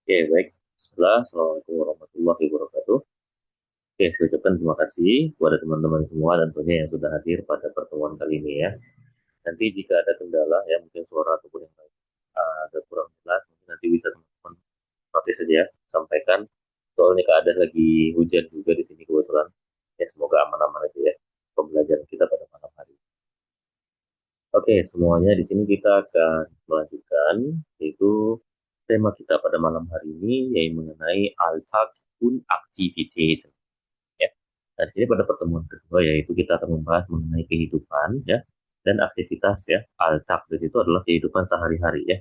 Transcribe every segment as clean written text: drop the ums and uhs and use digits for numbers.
Oke, baik. Bismillah. Assalamualaikum warahmatullahi wabarakatuh. Oke, saya ucapkan terima kasih kepada teman-teman semua dan tentunya yang sudah hadir pada pertemuan kali ini ya. Nanti jika ada kendala ya, mungkin suara ataupun yang lain agak kurang jelas, mungkin nanti bisa teman-teman notis saja ya, sampaikan. Soalnya keadaan lagi hujan juga di sini kebetulan. Ya, semoga aman-aman aja ya pembelajaran kita pada malam hari. Oke, semuanya di sini kita akan melanjutkan, yaitu tema kita pada malam hari ini yaitu mengenai Alltag und Aktivitäten. Ya. Nah, di sini pada pertemuan kedua yaitu kita akan membahas mengenai kehidupan ya dan aktivitas ya. Alltag di situ adalah kehidupan sehari-hari ya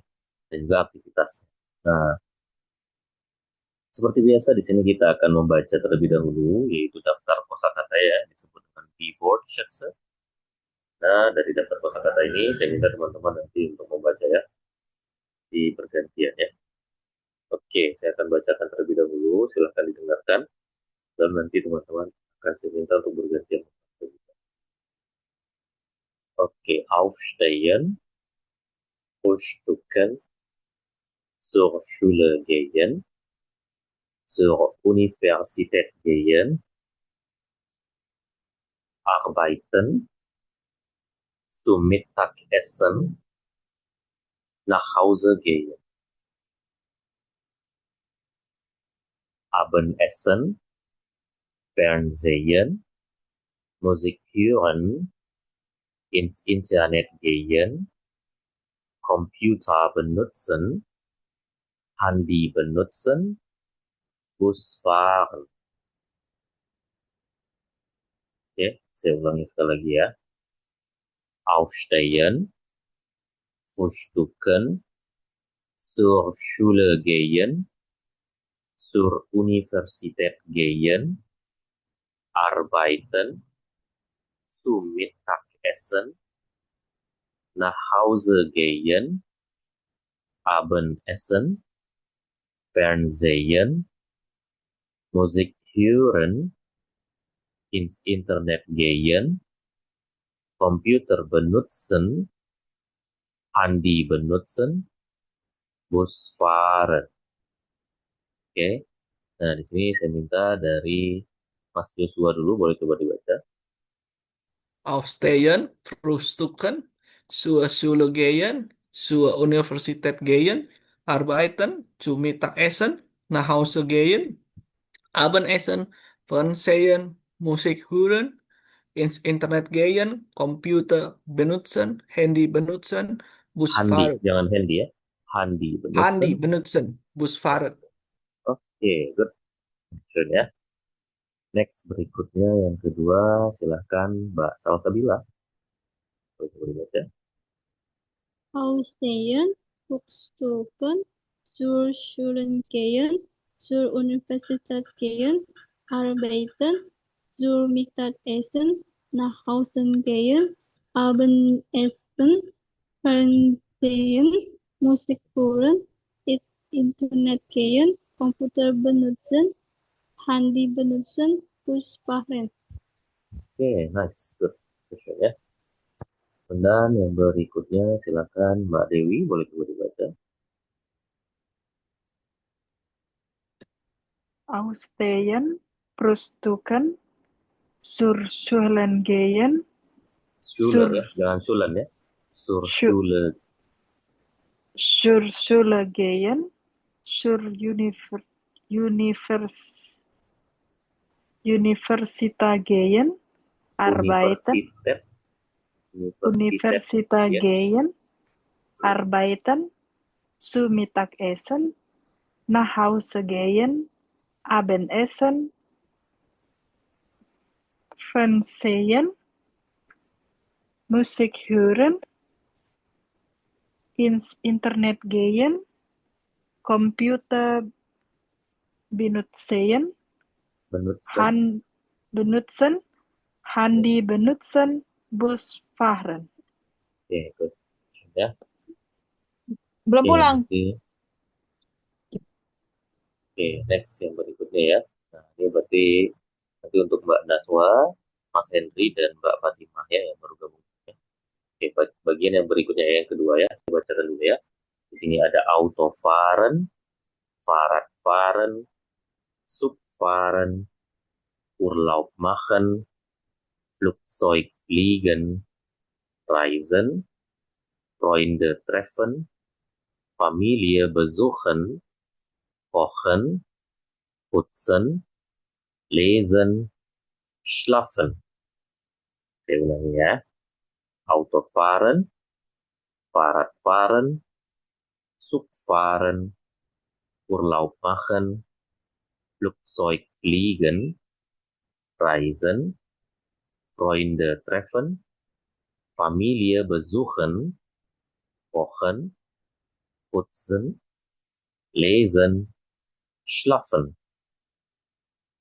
dan juga aktivitas. Nah, seperti biasa di sini kita akan membaca terlebih dahulu yaitu daftar kosakata ya disebut dengan Wortschätze. Nah, dari daftar kosakata ini saya minta teman-teman nanti untuk membaca ya di pergantian ya. Oke, saya akan bacakan terlebih dahulu. Silahkan didengarkan. Dan nanti teman-teman akan saya minta untuk bergantian. Oke, aufstehen, frühstücken, zur Schule gehen, zur Universität gehen, arbeiten, zum Mittagessen, nach Hause gehen, Abendessen, Fernsehen, Musik hören, ins Internet gehen, Computer benutzen, Handy benutzen, Bus fahren. Oke, saya ulangi sekali lagi ya. Aufstehen, frühstücken, zur Schule gehen, zur Universität gehen, arbeiten, zum Mittagessen, nach Hause gehen, Abendessen, Fernsehen, Musik hören, ins Internet gehen, Computer benutzen, Handy benutzen, Bus fahren. Oke. Nah, di sini saya minta dari Mas Joshua dulu, boleh coba dibaca. Aufstehen, frühstücken, zur Schule gehen, zur Universität gehen, arbeiten, zu Mittagessen, nach Hause gehen, Abendessen, Fernsehen, Musik hören, ins Internet gehen, Computer benutzen, Handy benutzen, Bus Handi, fahren. jangan Handy ya. Handi benutzen. Handy benutzen, Bus fahren. Oke, good. Schön ya. Next, berikutnya yang kedua, silahkan Mbak Salsabila. Boleh coba dibaca. Aufstehen, frühstücken, zur Schule gehen, zur Universität gehen, arbeiten, zur Mittagessen, nach Hause gehen, Abendessen, Fernsehen, Musik hören, ins Internet gehen, Computer benutzen, Handy benutzen, Bus fahren. Oke, nice. Good. Schön ya. Dan yang berikutnya, silahkan Mbak Dewi, boleh coba dibaca. Aufstehen, frühstücken, zur Schule gehen, Schuler ya, jangan Sulan ya. Sur Schu- Schule. zur Schule gehen, zur Universität gehen, arbeiten, Universität. Universität Ya. gehen, arbeiten, zu Mittagessen, nach Hause gehen, Abendessen, Fernsehen, Musik hören, ins Internet gehen, Computer benutzen, Benutzen. benutzen, Handy benutzen, Bus fahren. Oke, good. Schön ya. Belum Oke, pulang. nanti. Oke, next yang berikutnya ya. Nah, ini berarti nanti untuk Mbak Naswa, Mas Henry, dan Mbak Fatimah ya yang baru gabung. Oke, bagian yang berikutnya yang kedua ya. Saya bacakan dulu ya. Di sini ada Autofahren, Fahrradfahren, Zugfahren, Urlaub machen, Flugzeug fliegen, Reisen, Freunde treffen, Familie besuchen, kochen, putzen, lesen, schlafen. Saya ulangi ya. Autofahren, Fahrradfahren, Zugfahren, Urlaub machen, Flugzeug fliegen, Reisen, Freunde treffen, Familie besuchen, kochen, putzen, lesen, schlafen.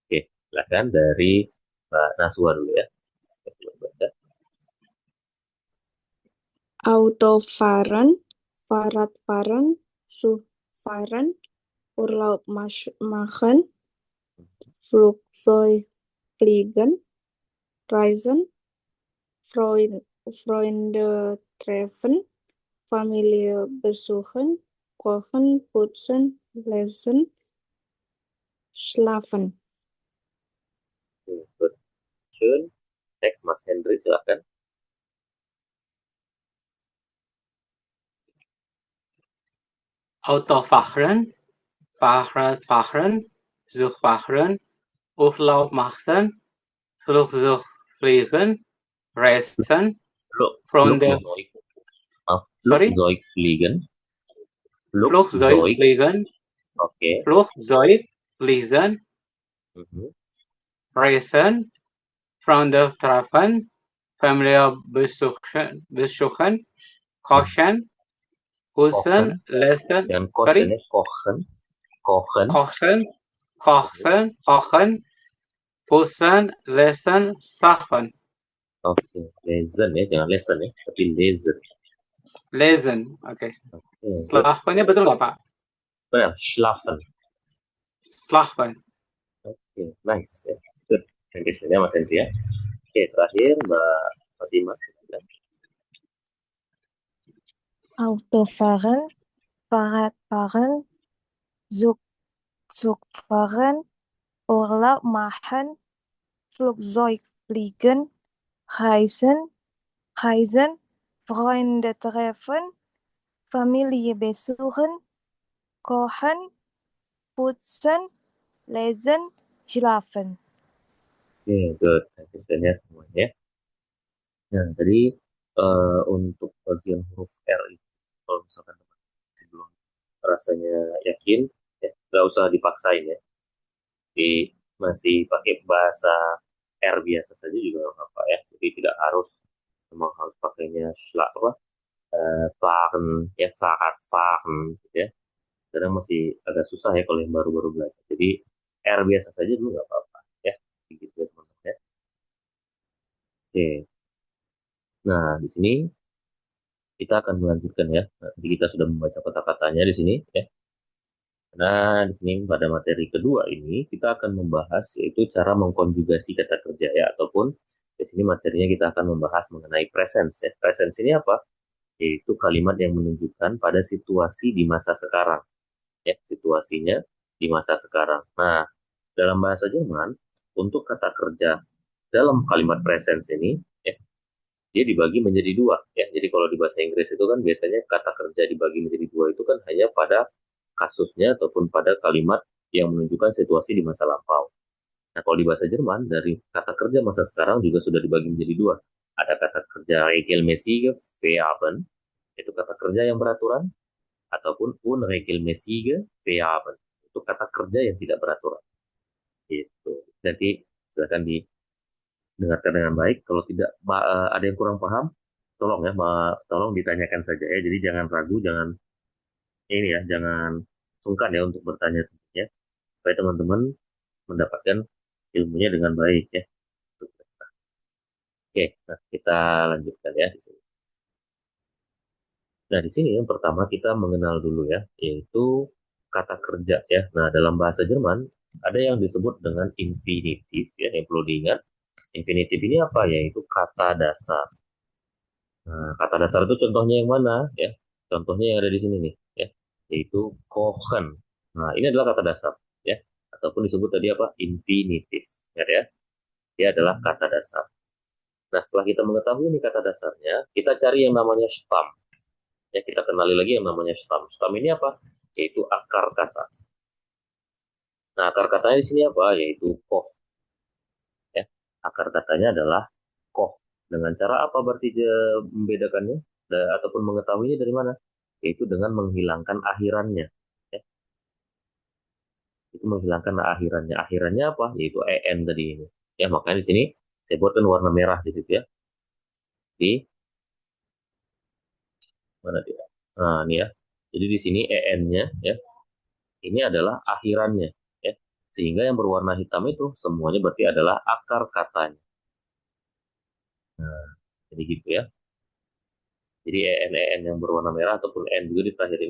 Oke, silakan dari Mbak Naswa dulu ya. Autofahren, Fahrradfahren, Zugfahren, Urlaub machen, Flugzeug fliegen, Reisen, Freunde treffen, Familie besuchen, kochen, putzen, lesen, schlafen. Gut. Schön. Next, Mas Hendri, silakan. Autofahren, Fahrradfahren, Zugfahren, Urlaub machen, Flugzeug fliegen, Reisen, Freunde, sorry? Flugzeug fliegen. Flugzeug fliegen, Oke. Flugzeug fliegen, Reisen, Freunde treffen, Familie besuchen, kochen, putzen, lesen, Dan sorry? kochen. Kochen, putzen, lesen, schlafen. Oke, lesen ya, jangan lesen ya, tapi lesen. Lesen, oke. Oke, Schlafannya betul nggak Pak? benar, schlafen. Schlafen. Oke, nice ya. Good. Thank you ya, Mas Hendri ya. Oke, terakhir Mbak Fatimah. Silakan. Autofahren, Fahrradfahren, Zugfahren, Urlaub machen, Flugzeug fliegen, Reisen, Freunde treffen, Familie besuchen, kochen, putzen, lesen, schlafen. Oke, good. Thank you ya semuanya. Nah, tadi untuk bagian huruf R itu, kalau misalkan teman-teman belum rasanya yakin, ya nggak usah dipaksain ya. Jadi masih pakai bahasa R biasa saja juga nggak apa-apa ya. Jadi tidak harus memang harus pakainya fahren ya, fahren gitu ya. Karena masih agak susah ya kalau yang baru-baru belajar. Jadi R biasa saja dulu nggak apa-apa ya. Gitu ya teman-teman ya. Oke. Nah, di sini kita akan melanjutkan ya. Nah, jadi kita sudah membaca kata-katanya di sini ya. Nah, di sini pada materi kedua ini kita akan membahas yaitu cara mengkonjugasi kata kerja ya, ataupun di sini materinya kita akan membahas mengenai presence ya. Presence ini apa? Yaitu kalimat yang menunjukkan pada situasi di masa sekarang ya, situasinya di masa sekarang. Nah, dalam bahasa Jerman untuk kata kerja dalam kalimat presence ini ya, dia dibagi menjadi dua ya. Jadi kalau di bahasa Inggris itu kan biasanya kata kerja dibagi menjadi dua itu kan hanya pada kasusnya ataupun pada kalimat yang menunjukkan situasi di masa lampau. Nah, kalau di bahasa Jerman dari kata kerja masa sekarang juga sudah dibagi menjadi dua. Ada kata kerja regelmäßige Verben, itu kata kerja yang beraturan, ataupun unregelmäßige Verben, itu kata kerja yang tidak beraturan. Gitu. Jadi silakan didengarkan dengan baik. Kalau tidak ada yang kurang paham, tolong ya, tolong ditanyakan saja ya. Jadi jangan ragu, jangan ini ya, jangan sungkan ya untuk bertanya ya, supaya teman-teman mendapatkan ilmunya dengan baik ya. Oke, nah kita lanjutkan ya di sini. Nah, di sini yang pertama kita mengenal dulu ya, yaitu kata kerja ya. Nah, dalam bahasa Jerman ada yang disebut dengan infinitif ya, yang perlu diingat. Infinitif ini apa? Yaitu kata dasar. Nah, kata dasar itu contohnya yang mana ya? Contohnya yang ada di sini nih ya, yaitu kochen Nah, ini adalah kata dasar, ya, ataupun disebut tadi apa? Infinitif, ya. Dia adalah kata dasar. Nah, setelah kita mengetahui ini kata dasarnya, kita cari yang namanya stam. Ya, kita kenali lagi yang namanya stam. Stam ini apa? Yaitu akar kata. Nah, akar katanya di sini apa? Yaitu koh. Ya, akar katanya adalah koh. Dengan cara apa berarti dia membedakannya? Ataupun mengetahuinya dari mana? Yaitu dengan menghilangkan akhirannya. Ya, itu menghilangkan akhirannya. Akhirannya apa? Yaitu en tadi ini. Ya, makanya di sini saya buatkan warna merah di situ ya. Di mana dia? Nah, ini ya. Jadi di sini en-nya ya, ini adalah akhirannya ya. Sehingga yang berwarna hitam itu semuanya berarti adalah akar katanya. Nah, jadi gitu ya. Jadi en yang berwarna merah ataupun en juga di terakhir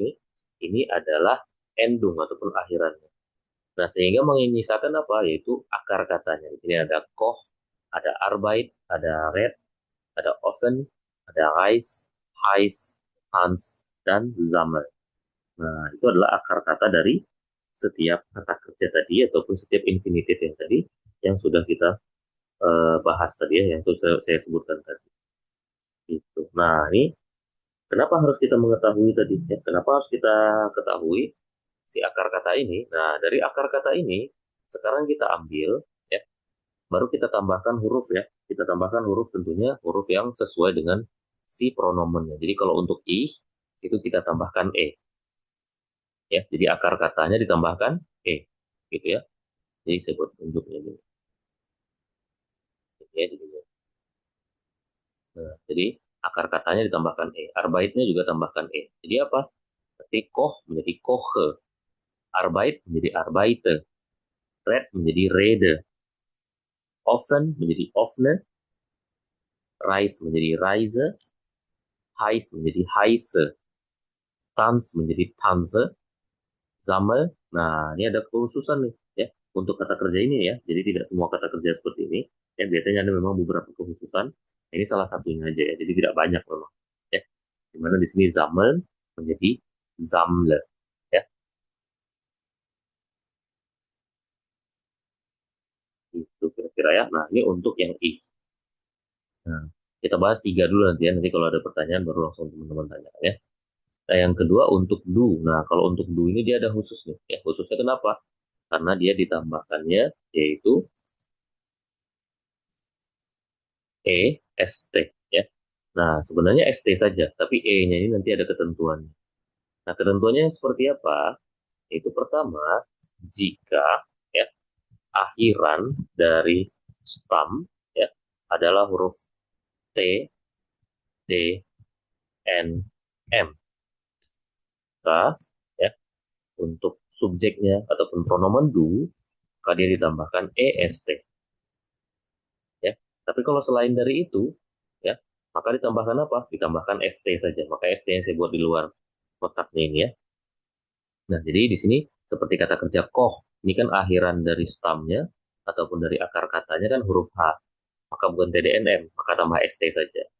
ini adalah endung ataupun akhirannya. Nah, sehingga menyisakan apa? Yaitu akar katanya. Di sini ada koch, ada arbeit, ada red, ada oven, ada reis, heiß, hans, dan zammer. Nah, itu adalah akar kata dari setiap kata kerja tadi ataupun setiap infinitif yang tadi yang sudah kita bahas tadi ya, yang saya sebutkan tadi. Itu. Nah, ini kenapa harus kita mengetahui tadi? Ya, kenapa harus kita ketahui si akar kata ini? Nah, dari akar kata ini sekarang kita ambil ya, baru kita tambahkan huruf ya. Kita tambahkan huruf tentunya huruf yang sesuai dengan si pronomennya. Jadi kalau untuk ih itu kita tambahkan e. Ya, jadi akar katanya ditambahkan e, gitu ya. Jadi saya buat tunjuknya dulu. Ya, nah, jadi akar katanya ditambahkan e. Arbeitnya juga tambahkan e. Jadi apa? Berarti koch menjadi koche. Arbeit menjadi arbeite. Red menjadi rede. Oven menjadi offne. Reis menjadi reise. Heiß menjadi heise. Tanz menjadi tanze. Zammel. Nah, ini ada kekhususan nih ya untuk kata kerja ini ya. Jadi tidak semua kata kerja seperti ini. Ya, biasanya ada memang beberapa kekhususan. Ini salah satunya aja ya. Jadi tidak banyak memang. Ya. Dimana di sini zammeln menjadi zamle. Ya. Itu kira-kira ya. Nah, ini untuk yang ih. Nah, kita bahas tiga dulu nanti ya. Nanti kalau ada pertanyaan baru langsung teman-teman tanya ya. Nah, yang kedua untuk do. Nah, kalau untuk do ini dia ada khusus nih. Ya, khususnya kenapa? Karena dia ditambahkannya yaitu EST ya. Nah, sebenarnya ST saja, tapi E-nya ini nanti ada ketentuannya. Nah, ketentuannya seperti apa? Itu pertama, jika ya akhiran dari stam ya adalah huruf T, D, N, M. Maka ya untuk subjeknya ataupun pronomen do, maka dia ditambahkan EST. Ya. Tapi kalau selain dari itu, ya, maka ditambahkan apa? Ditambahkan ST saja. Maka ST yang saya buat di luar kotaknya ini ya. Nah, jadi di sini seperti kata kerja koh, ini kan akhiran dari stamnya ataupun dari akar katanya kan huruf H. Maka bukan TDNM, maka tambah ST saja.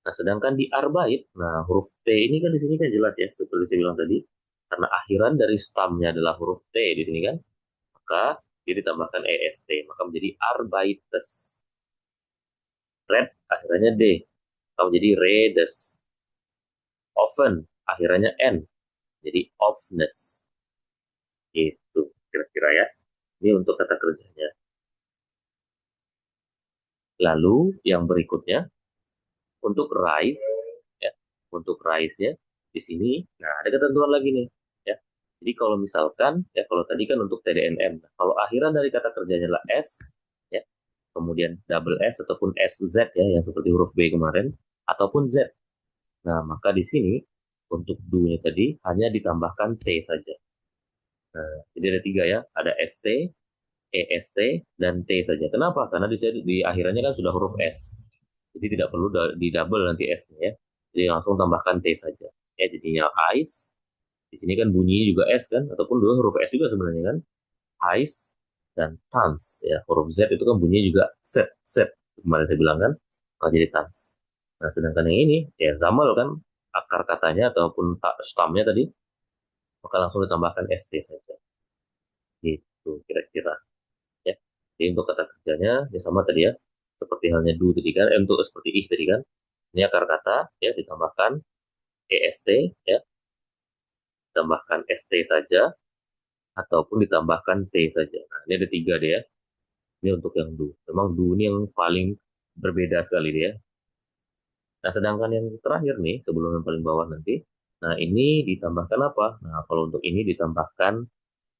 Nah, sedangkan di arbeit, nah huruf T ini kan di sini kan jelas ya, seperti saya bilang tadi, karena akhiran dari stamnya adalah huruf T di sini kan, maka dia ditambahkan EST, maka menjadi arbeites. Red akhirannya D, maka menjadi redes. Oven akhirannya N, jadi offness. Itu kira-kira ya. Ini untuk kata kerjanya. Lalu yang berikutnya untuk rise ya, untuk rise-nya di sini nah ada ketentuan lagi nih ya. Jadi kalau misalkan ya kalau tadi kan untuk TDNM, kalau akhiran dari kata kerjanya adalah S ya, kemudian double S ataupun SZ ya yang seperti huruf B kemarin ataupun Z. Nah, maka di sini untuk do-nya tadi hanya ditambahkan T saja. Nah, jadi ada tiga ya, ada ST, EST, dan T saja. Kenapa? Karena di akhirannya kan sudah huruf S. Jadi tidak perlu di double nanti S-nya ya. Jadi langsung tambahkan T saja. Ya, jadinya ice. Di sini kan bunyinya juga S kan, ataupun dua huruf S juga sebenarnya kan. Ice dan tans ya. Huruf Z itu kan bunyinya juga set, set. Kemarin saya bilang kan, jadi tans. Nah, sedangkan yang ini ya zamal kan akar katanya ataupun stamnya tadi maka langsung ditambahkan ST saja. Gitu kira-kira. Ya. Jadi untuk kata kerjanya ya sama tadi ya. Seperti halnya do tadi kan, untuk seperti if tadi kan. Ini akar kata ya ditambahkan EST ya, ditambahkan ST saja ataupun ditambahkan T saja. Nah, ini ada 3 deh ya. Ini untuk yang do. Memang do ini yang paling berbeda sekali dia. Nah, sedangkan yang terakhir nih, sebelum yang paling bawah nanti, nah ini ditambahkan apa? Nah, kalau untuk ini ditambahkan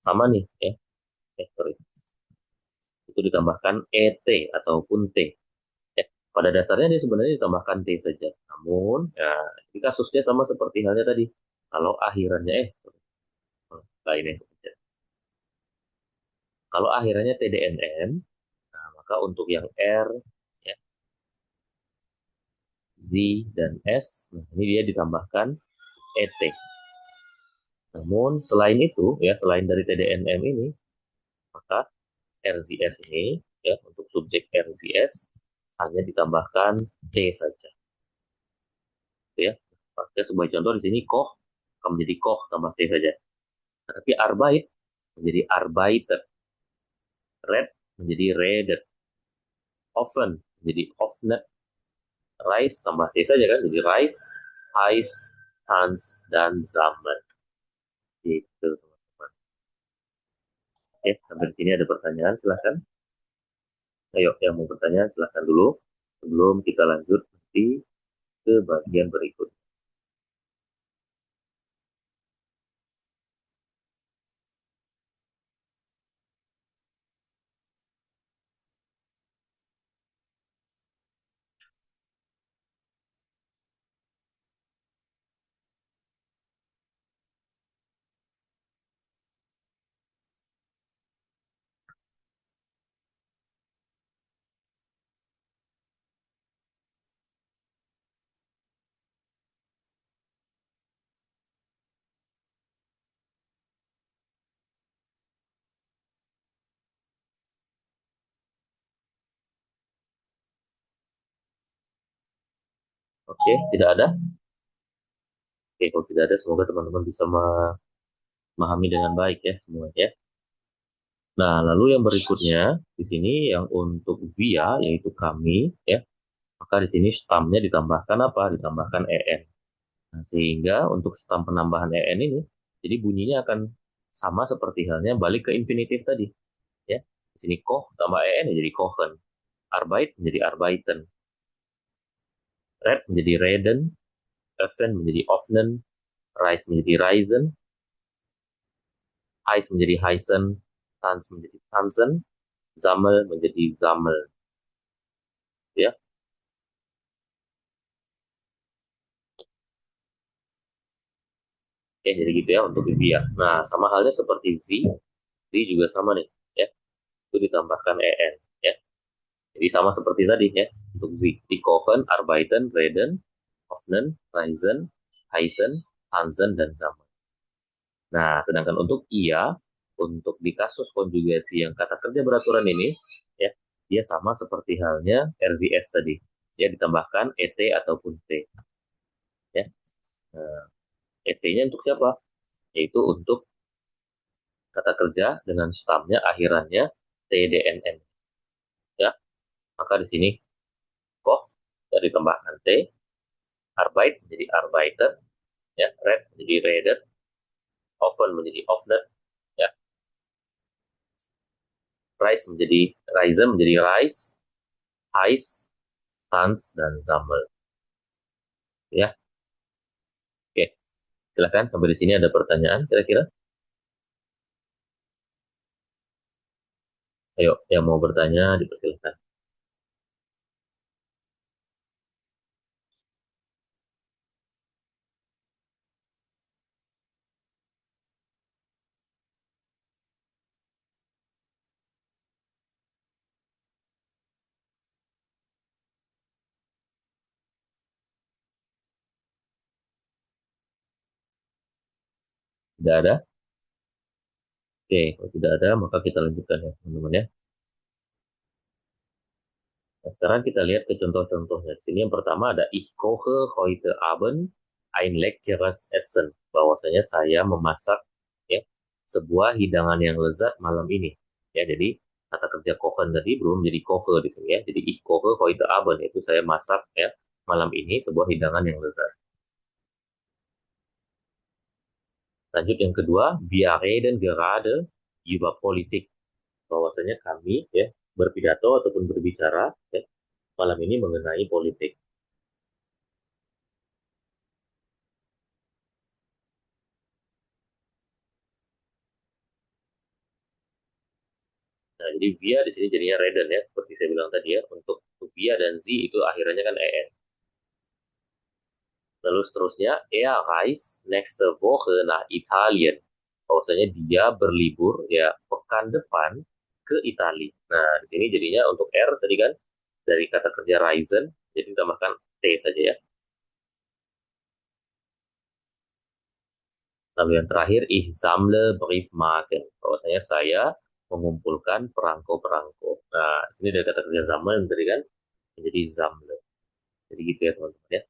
sama nih ya. Sorry. Itu ditambahkan ET ataupun T. Ya. Pada dasarnya dia sebenarnya ditambahkan T saja. Namun, ya, ini kasusnya sama seperti halnya tadi. Kalau akhirannya, lainnya. Kalau akhirannya TDNN, nah, maka untuk yang R, ya, Z, dan S, nah, ini dia ditambahkan ET. Namun selain itu, ya selain dari TDNM ini, maka RZS ini, ya untuk subjek RZS hanya ditambahkan T saja. Ya, pakai sebagai contoh di sini koch akan menjadi koch tambah T saja. Nah, tapi Arbeit menjadi Arbeiter, Red menjadi Redet, Oven menjadi Ofnet, Rice tambah T saja kan, jadi Rice, Ice, Hans, dan Zaman. Gitu teman-teman. Oke, sampai di sini ada pertanyaan, silahkan. Ayo, yang mau bertanya silahkan dulu sebelum kita lanjut nanti ke bagian berikut. Oke, tidak ada? Oke, kalau tidak ada, semoga teman-teman bisa memahami dengan baik ya semuanya. Nah, lalu yang berikutnya di sini yang untuk via yaitu kami ya, maka di sini stamnya ditambahkan apa? Ditambahkan en. Nah, sehingga untuk stam penambahan en ini, jadi bunyinya akan sama seperti halnya balik ke infinitif tadi ya. Di sini koch tambah en jadi kochen, Arbeit menjadi Arbeiten, Red menjadi Reden, Oven menjadi Ofnen, Rice menjadi Reisen, Ice menjadi Heisen, Tanz menjadi Tanzen, Zammel menjadi Zammel. Ya. Oke, jadi gitu ya untuk via. Nah, sama halnya seperti Z juga sama nih, ya. Itu ditambahkan en, ya. Jadi sama seperti tadi ya, untuk Z. Di Kochen, Arbeiten, Reden, Ofnen, Reisen, Heisen, Tanzen, dan Zammel. Nah, sedangkan untuk ia, untuk di kasus konjugasi yang kata kerja beraturan ini, ya, dia sama seperti halnya RZS tadi. Ya, ditambahkan ET ataupun T. Ya. Nah, ET-nya untuk siapa? Yaitu untuk kata kerja dengan stamnya akhirannya TDNN. Ya, maka di sini Koch dari tambahkan T, Arbeit menjadi Arbeiter, ya, Red menjadi Redet, Oven menjadi Ofnet, ya, Rice menjadi Reisen menjadi Rice, Ice, Tanz, dan Zammel. Ya, oke. Silakan sampai di sini ada pertanyaan kira-kira? Ayo, yang mau bertanya dipersilakan. Tidak ada? Oke, kalau tidak ada maka kita lanjutkan ya teman-teman ya. Nah, sekarang kita lihat ke contoh-contohnya. Di sini yang pertama ada Ich koche heute Abend ein leckeres Essen. Bahwasanya saya memasak sebuah hidangan yang lezat malam ini. Ya, jadi kata kerja kochen tadi belum jadi koche di sini ya. Jadi ich koche heute Abend, itu saya masak ya malam ini sebuah hidangan yang lezat. Lanjut yang kedua, wir reden gerade über Politik. Bahwasanya kami ya berpidato ataupun berbicara ya malam ini mengenai politik. Nah, jadi via di sini jadinya reden ya, seperti saya bilang tadi ya. Untuk via dan z itu akhirnya kan en. Lalu seterusnya, er reist nächste Woche nach Italien. Bahwasanya dia berlibur ya pekan depan ke Italia. Nah, di sini jadinya untuk R tadi kan dari kata kerja reisen, jadi tambahkan T saja ya. Lalu yang terakhir, ich sammle Briefmarken. Bahwasanya saya mengumpulkan perangko-perangko. Nah, ini dari kata kerja sammeln tadi kan, menjadi sammle. Jadi gitu ya teman-teman ya.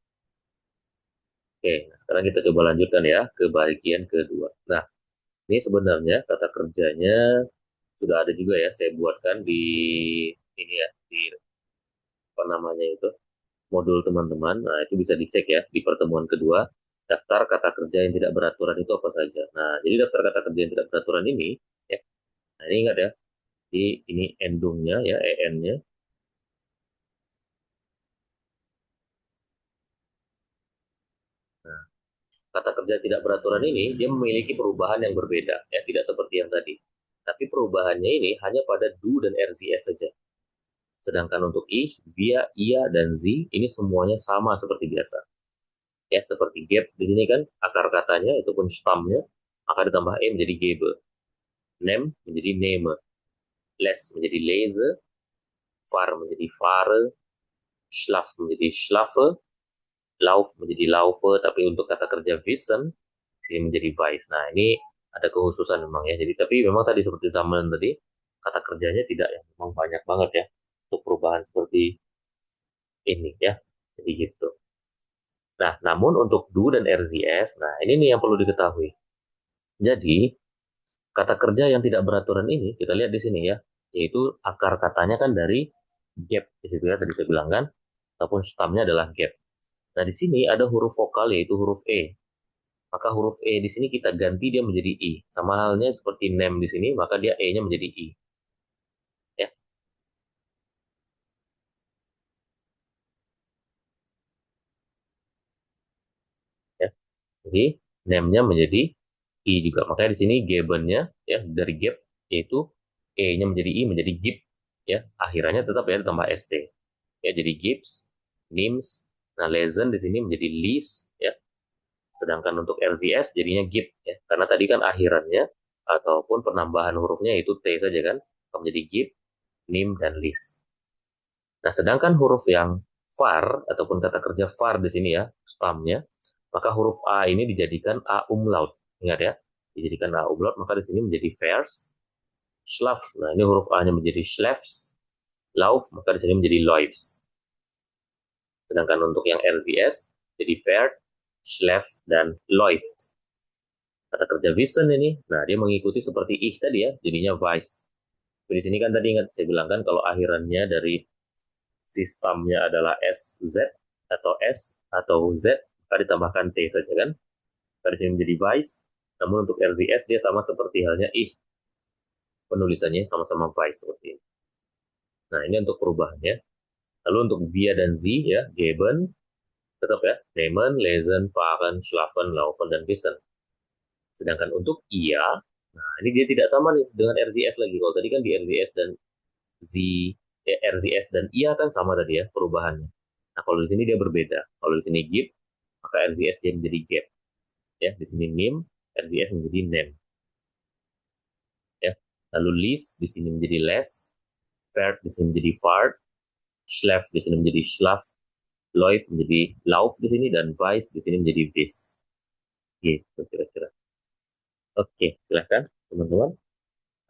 Oke, nah sekarang kita coba lanjutkan ya ke bagian kedua. Nah, ini sebenarnya kata kerjanya sudah ada juga ya, saya buatkan di ini ya, di apa namanya itu, modul teman-teman. Nah, itu bisa dicek ya di pertemuan kedua. Daftar kata kerja yang tidak beraturan itu apa saja. Nah, jadi daftar kata kerja yang tidak beraturan ini, ya, nah ini ingat ya, di ini endungnya ya, en-nya. Nah, kata kerja tidak beraturan ini, dia memiliki perubahan yang berbeda, ya, tidak seperti yang tadi. Tapi perubahannya ini hanya pada do dan RZS saja. Sedangkan untuk ich, via, ia, dan z, ini semuanya sama seperti biasa. Ya, seperti gap di sini kan, akar katanya, itu pun stamnya, akan ditambah e menjadi gebe. Nem menjadi neme. Les menjadi lese. Far menjadi fahre. Schlaf menjadi schlafe. Lauf menjadi laufe. Tapi untuk kata kerja wissen, sini menjadi weiß. Nah, ini ada kekhususan memang ya. Jadi, tapi memang tadi seperti zaman tadi, kata kerjanya tidak yang memang banyak banget ya. Untuk perubahan seperti ini ya. Jadi gitu. Nah, namun untuk do dan RZS, nah ini nih yang perlu diketahui. Jadi, kata kerja yang tidak beraturan ini, kita lihat di sini ya, yaitu akar katanya kan dari gap, di situ ya, tadi saya bilang kan, ataupun stamnya adalah gap. Nah, di sini ada huruf vokal yaitu huruf E. Maka huruf E di sini kita ganti dia menjadi I. Sama halnya seperti name di sini, maka dia E-nya menjadi I. Ya, ya. Jadi, name-nya menjadi I juga. Makanya di sini geben-nya ya dari gap yaitu E-nya menjadi I menjadi gip ya. Akhirannya tetap ya ditambah ST. Ya, jadi gips, nims. Nah, lesen di sini menjadi lis ya. Sedangkan untuk LZS jadinya gip ya. Karena tadi kan akhirannya ataupun penambahan hurufnya itu T saja kan. Menjadi gip, nim dan lis. Nah, sedangkan huruf yang far ataupun kata kerja far di sini ya, stamnya, maka huruf A ini dijadikan A umlaut. Ingat ya, dijadikan A umlaut, maka di sini menjadi vers, schlaf. Nah, ini huruf A-nya menjadi schlafs, lauf, maka di sini menjadi loifs. Sedangkan untuk yang RZS, jadi fert, schlaf, dan läuft. Kata kerja wissen ini, nah dia mengikuti seperti ich tadi ya, jadinya weiß. Di sini kan tadi ingat saya bilang kan kalau akhirannya dari sistemnya adalah SZ atau S atau Z, maka ditambahkan T saja kan. Di sini menjadi weiß. Namun untuk RZS dia sama seperti halnya ich. Penulisannya sama-sama weiß seperti ini. Nah, ini untuk perubahannya. Lalu untuk via dan Z ya, geben tetap ya, nehmen, lesen, fahren, schlafen, laufen, dan wissen. Sedangkan untuk ia, nah ini dia tidak sama nih dengan RZS lagi. Kalau tadi kan di RZS dan Z, RZS dan ia kan sama tadi ya perubahannya. Nah, kalau di sini dia berbeda. Kalau di sini gip, maka RZS dia menjadi gap. Ya, di sini nim, RZS menjadi nem. Ya. Lalu lis di sini menjadi less, fert di sini menjadi fart, schlaf di sini menjadi schlaf, läuft menjadi lauf di sini, dan weiß di sini menjadi vis. Gitu kira-kira. Oke, silahkan teman-teman.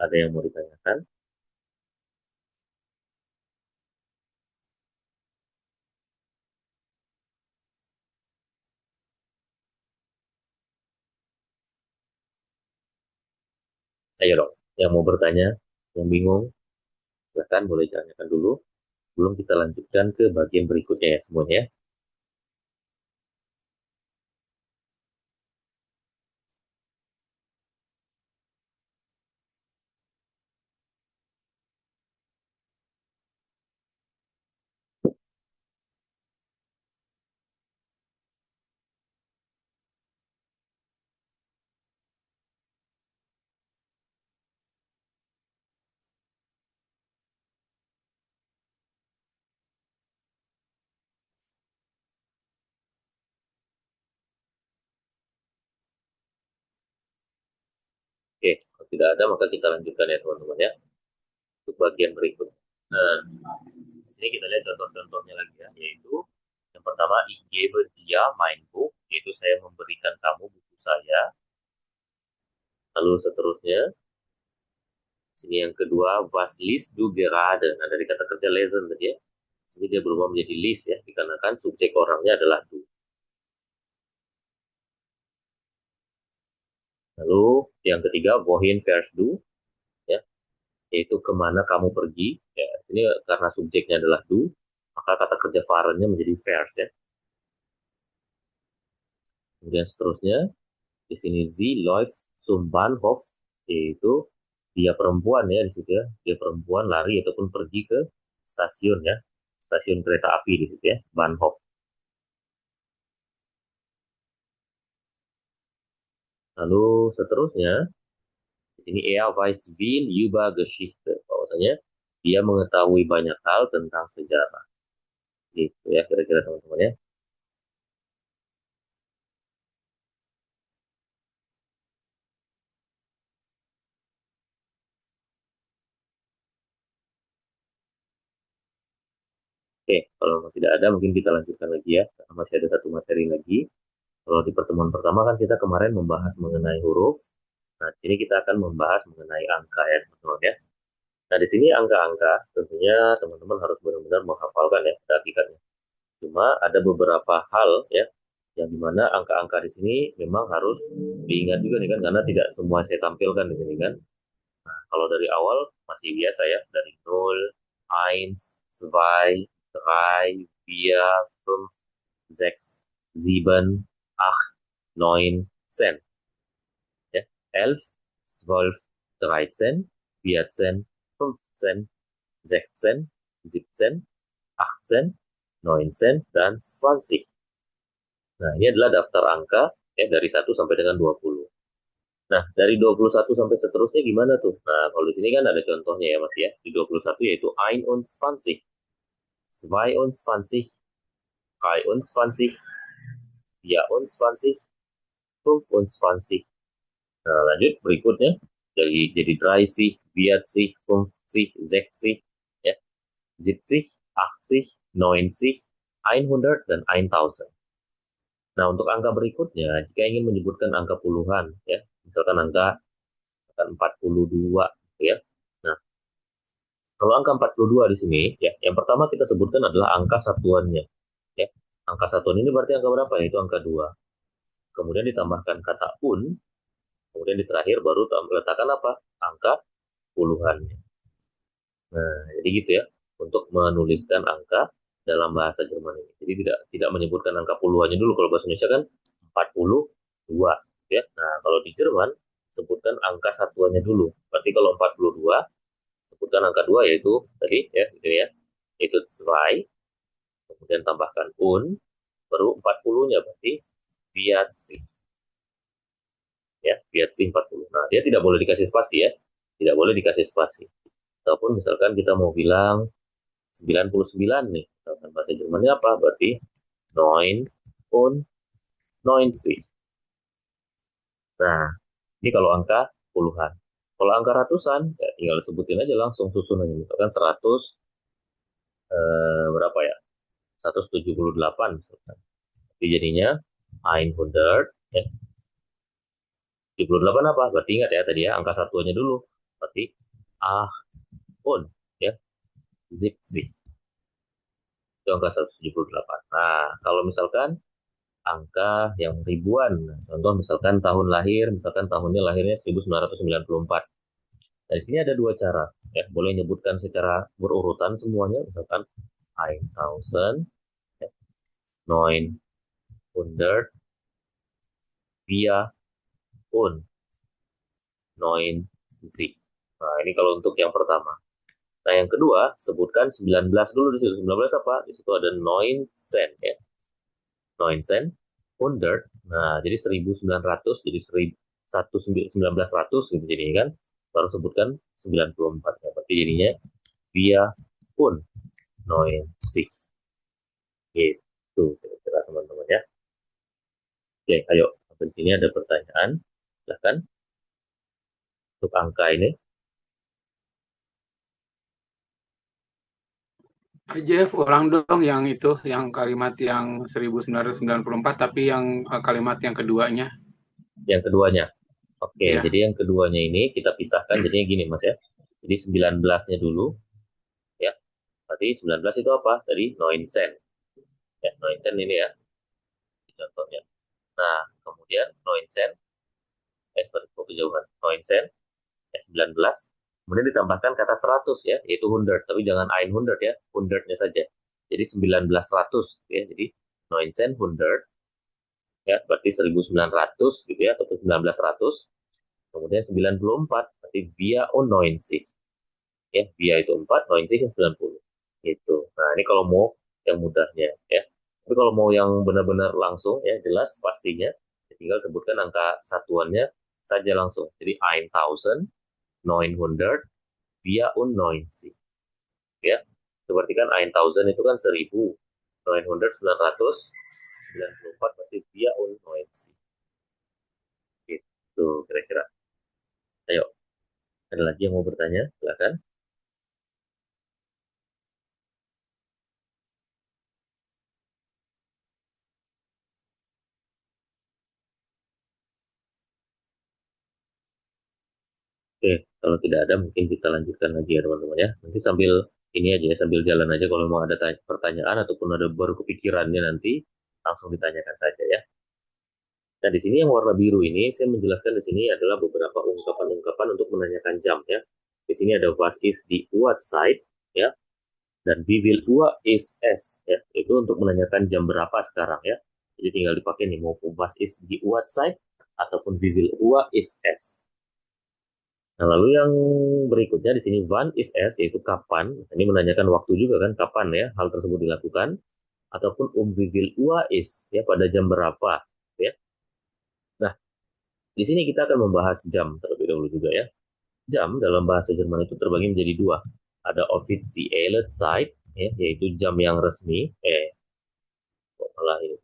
Ada yang mau ditanyakan? Ayo dong, yang mau bertanya, yang bingung, silahkan boleh tanyakan dulu. Belum kita lanjutkan ke bagian berikutnya ya semuanya ya. Oke, kalau tidak ada maka kita lanjutkan ya teman-teman ya. Untuk bagian berikut. Nah, di sini kita lihat contoh-contohnya lagi ya, yaitu yang pertama, ich gebe dir mein Buch, yaitu saya memberikan kamu buku saya. Lalu seterusnya, sini yang kedua, was liest du gerade? Nah, dari kata kerja lesen tadi ya. Sini dia berubah menjadi list ya, dikarenakan subjek orangnya adalah du. Lalu yang ketiga, wohin fährst du? Ya, yaitu kemana kamu pergi. Ya, sini karena subjeknya adalah du, maka kata kerja fahrennya menjadi fährst ya. Kemudian seterusnya, di sini sie läuft zum Bahnhof, yaitu dia perempuan ya di situ ya. Dia perempuan lari ataupun pergi ke stasiun ya. Stasiun kereta api di situ ya, Bahnhof. Lalu seterusnya, di sini er weiß viel über Geschichte. Bahwasanya dia mengetahui banyak hal tentang sejarah. Gitu ya kira-kira teman-teman ya. Oke, kalau tidak ada mungkin kita lanjutkan lagi ya, karena masih ada satu materi lagi. Kalau di pertemuan pertama kan kita kemarin membahas mengenai huruf. Nah, di sini kita akan membahas mengenai angka ya, teman-teman ya. Nah, di sini angka-angka tentunya teman-teman harus benar-benar menghafalkan ya hakikatnya. Cuma ada beberapa hal ya, yang dimana angka-angka di sini memang harus diingat juga nih kan, karena tidak semua saya tampilkan di sini kan. Nah, kalau dari awal masih biasa ya, dari 0, 1, 2, 3, 4, 5, 6, 7, 8, 9, 10. Ya, 11, 12, 13, 14, 15, 16, 17, 18, 19, dan 20. Nah, ini adalah daftar angka ya dari 1 sampai dengan 20. Nah, dari 21 sampai seterusnya gimana tuh? Nah, kalau di sini kan ada contohnya ya Mas ya. Di 21 yaitu 21, 22, 23, 24, 25. Nah, lanjut berikutnya jadi 30, 40, 50, 60 ya. 70, 80, 90, 100, dan 1000. Nah, untuk angka berikutnya, jika ingin menyebutkan angka puluhan, ya, misalkan angka 42, ya. Nah, kalau angka 42 di sini, ya, yang pertama kita sebutkan adalah angka satuannya, ya. Angka satuan ini berarti angka berapa? Yaitu angka 2. Kemudian ditambahkan kata un, kemudian di terakhir baru letakkan apa? Angka puluhannya. Nah, jadi gitu ya, untuk menuliskan angka dalam bahasa Jerman ini. Jadi tidak menyebutkan angka puluhannya dulu. Kalau bahasa Indonesia kan 42 ya. Nah, kalau di Jerman sebutkan angka satuannya dulu. Berarti kalau 42 sebutkan angka 2 yaitu tadi ya gitu ya. Yaitu 2, kemudian tambahkan un, baru 40-nya berarti 40. Ya, 40. Nah, dia tidak boleh dikasih spasi ya. Tidak boleh dikasih spasi. Ataupun misalkan kita mau bilang 99 nih. Bahasa Jermannya apa? Berarti 9 und 90. Nah, ini kalau angka puluhan. Kalau angka ratusan, ya tinggal sebutin aja langsung susunannya. Misalkan 100, berapa ya? 178 misalkan. Jadi jadinya 100, ya. 78 apa? Berarti ingat ya tadi ya, angka satuannya dulu. Berarti und, ya. 70. Itu angka 178. Nah, kalau misalkan angka yang ribuan, contoh misalkan tahun lahir, misalkan tahunnya lahirnya 1994. Nah, di sini ada dua cara. Ya, boleh nyebutkan secara berurutan semuanya, misalkan 1000, ya, 900, via, und, 90. Nah, ini kalau untuk yang pertama. Nah, yang kedua, sebutkan 19 dulu di situ. 19 apa? Di situ ada 9 cent, ya. 9 cent, 100. Nah, jadi 1900, jadi 1900 gitu jadinya kan. Baru sebutkan 94. Ya, berarti jadinya via un 96. Gitu, kira-kira teman-teman ya. Oke, ayo. Sampai di sini ada pertanyaan. Silahkan. Untuk angka ini. Jeff, ulang dong yang itu, yang kalimat yang 1994, tapi yang kalimat yang keduanya. Yang keduanya. Oke, Ya. jadi yang keduanya ini kita pisahkan. Jadinya gini, Mas ya. Jadi 19-nya dulu. Ya. Berarti 19 itu apa? Tadi 9 cent. Ya, 9 cent ini ya. Contohnya. Nah, kemudian 9 cent. Kejauhan. 9 cent. 19. Kemudian ditambahkan kata 100 ya, yaitu 100. Tapi jangan 100 ya. 100-nya saja. Jadi 1900 ya. Jadi 9 cent 100. Ya, berarti 1900 gitu ya, atau 1900. Kemudian 94, berarti via o 90. Ya, via itu 4, 90 90. Gitu. Nah, ini kalau mau yang mudahnya ya. Tapi kalau mau yang benar-benar langsung ya, jelas pastinya, tinggal sebutkan angka satuannya saja langsung. Jadi 1900 via un 90. Ya. Seperti kan 1000 itu kan 1000. 900 994 berarti via un 90. Gitu kira-kira. Ayo, ada lagi yang mau bertanya? Silakan. Oke, kalau tidak ada mungkin kita lanjutkan lagi ya teman-teman ya. Nanti sambil ini aja ya, sambil jalan aja kalau mau ada pertanyaan ataupun ada baru kepikirannya nanti langsung ditanyakan saja ya. Nah, di sini yang warna biru ini saya menjelaskan di sini adalah beberapa ungkapan-ungkapan untuk menanyakan jam ya. Di sini ada was is di what side ya, dan we will what is s ya, itu untuk menanyakan jam berapa sekarang ya. Jadi tinggal dipakai nih mau was is di what side ataupun we will what is s. Nah, lalu yang berikutnya di sini wann is es, yaitu kapan. Ini menanyakan waktu juga kan, kapan ya hal tersebut dilakukan. Ataupun wie viel Uhr ist, ya pada jam berapa. Ya. Nah, di sini kita akan membahas jam terlebih dahulu juga ya. Jam dalam bahasa Jerman itu terbagi menjadi dua. Ada offizielle Zeit, ya, yaitu jam yang resmi. Malah ini.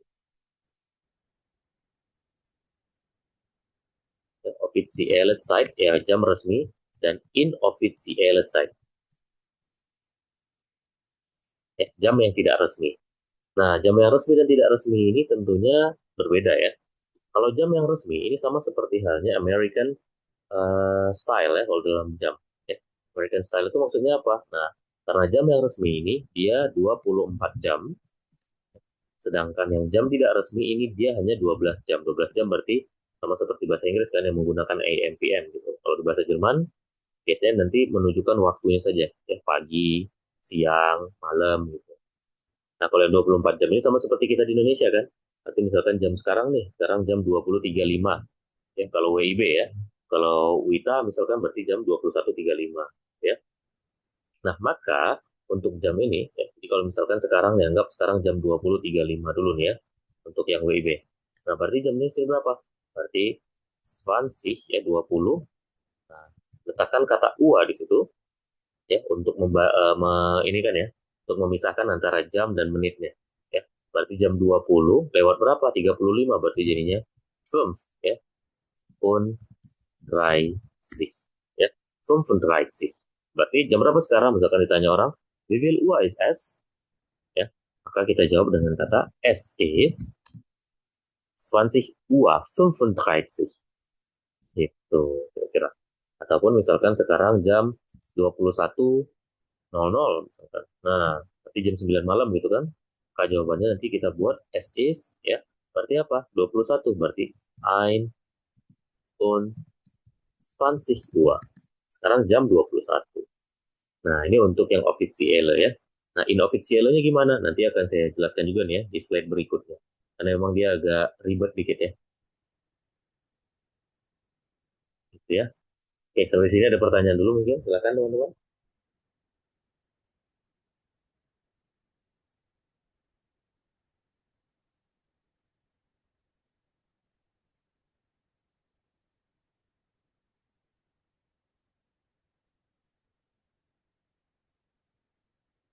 Offizielle Zeit, ya jam resmi, dan inoffizielle Zeit, jam yang tidak resmi. Nah, jam yang resmi dan tidak resmi ini tentunya berbeda ya. Kalau jam yang resmi ini sama seperti halnya American style ya kalau dalam jam. Ya. American style itu maksudnya apa? Nah, karena jam yang resmi ini dia 24 jam, sedangkan yang jam tidak resmi ini dia hanya 12 jam. 12 jam berarti sama seperti bahasa Inggris kan yang menggunakan AM, PM gitu. Kalau di bahasa Jerman biasanya nanti menunjukkan waktunya saja, ya pagi, siang, malam gitu. Nah, kalau yang 24 jam ini sama seperti kita di Indonesia kan. Nanti misalkan jam sekarang nih, sekarang jam 20.35. Ya, kalau WIB ya. Kalau WITA misalkan berarti jam 21.35. Ya. Nah, maka untuk jam ini, ya, jadi kalau misalkan sekarang dianggap sekarang jam 20.35 dulu nih ya. Untuk yang WIB. Nah, berarti jam ini berapa? Berarti 20 ya 20. Nah, letakkan kata UA di situ ya untuk ini kan ya, untuk memisahkan antara jam dan menitnya ya. Berarti jam 20 lewat berapa? 35 berarti jadinya 5 ya. 35 ya. 35. Berarti jam berapa sekarang? Misalkan ditanya orang, wie viel Uhr ist es? Ya. Maka kita jawab dengan kata es is 20 Uhr 35. Itu kira-kira. Ataupun misalkan sekarang jam 21.00 misalkan. Nah, berarti jam 9 malam gitu kan. Maka jawabannya nanti kita buat as is ya. Berarti apa? 21 berarti 21 Uhr. Sekarang jam 21. Nah, ini untuk yang official ya. Nah, inofficialnya gimana? Nanti akan saya jelaskan juga nih ya di slide berikutnya. Karena memang dia agak ribet dikit ya. Gitu ya. Oke, sampai sini ada pertanyaan dulu mungkin. Silakan teman-teman.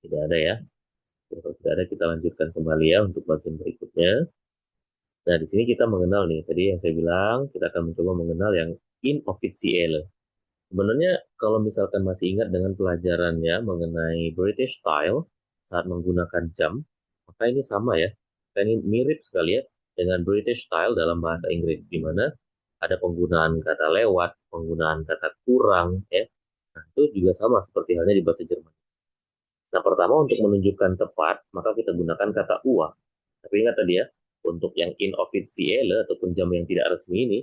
Tidak ada ya. Kalau tidak ada, kita lanjutkan kembali ya untuk bagian berikutnya. Nah, di sini kita mengenal nih. Tadi yang saya bilang, kita akan mencoba mengenal yang inofficial. Sebenarnya kalau misalkan masih ingat dengan pelajarannya mengenai British style saat menggunakan jam, maka ini sama ya. Ini mirip sekali ya dengan British style dalam bahasa Inggris, di mana ada penggunaan kata lewat, penggunaan kata kurang, ya. Nah, itu juga sama seperti halnya di bahasa Jerman. Nah, pertama untuk menunjukkan tepat, maka kita gunakan kata uah. Tapi ingat tadi ya, untuk yang inofficial ataupun jam yang tidak resmi ini,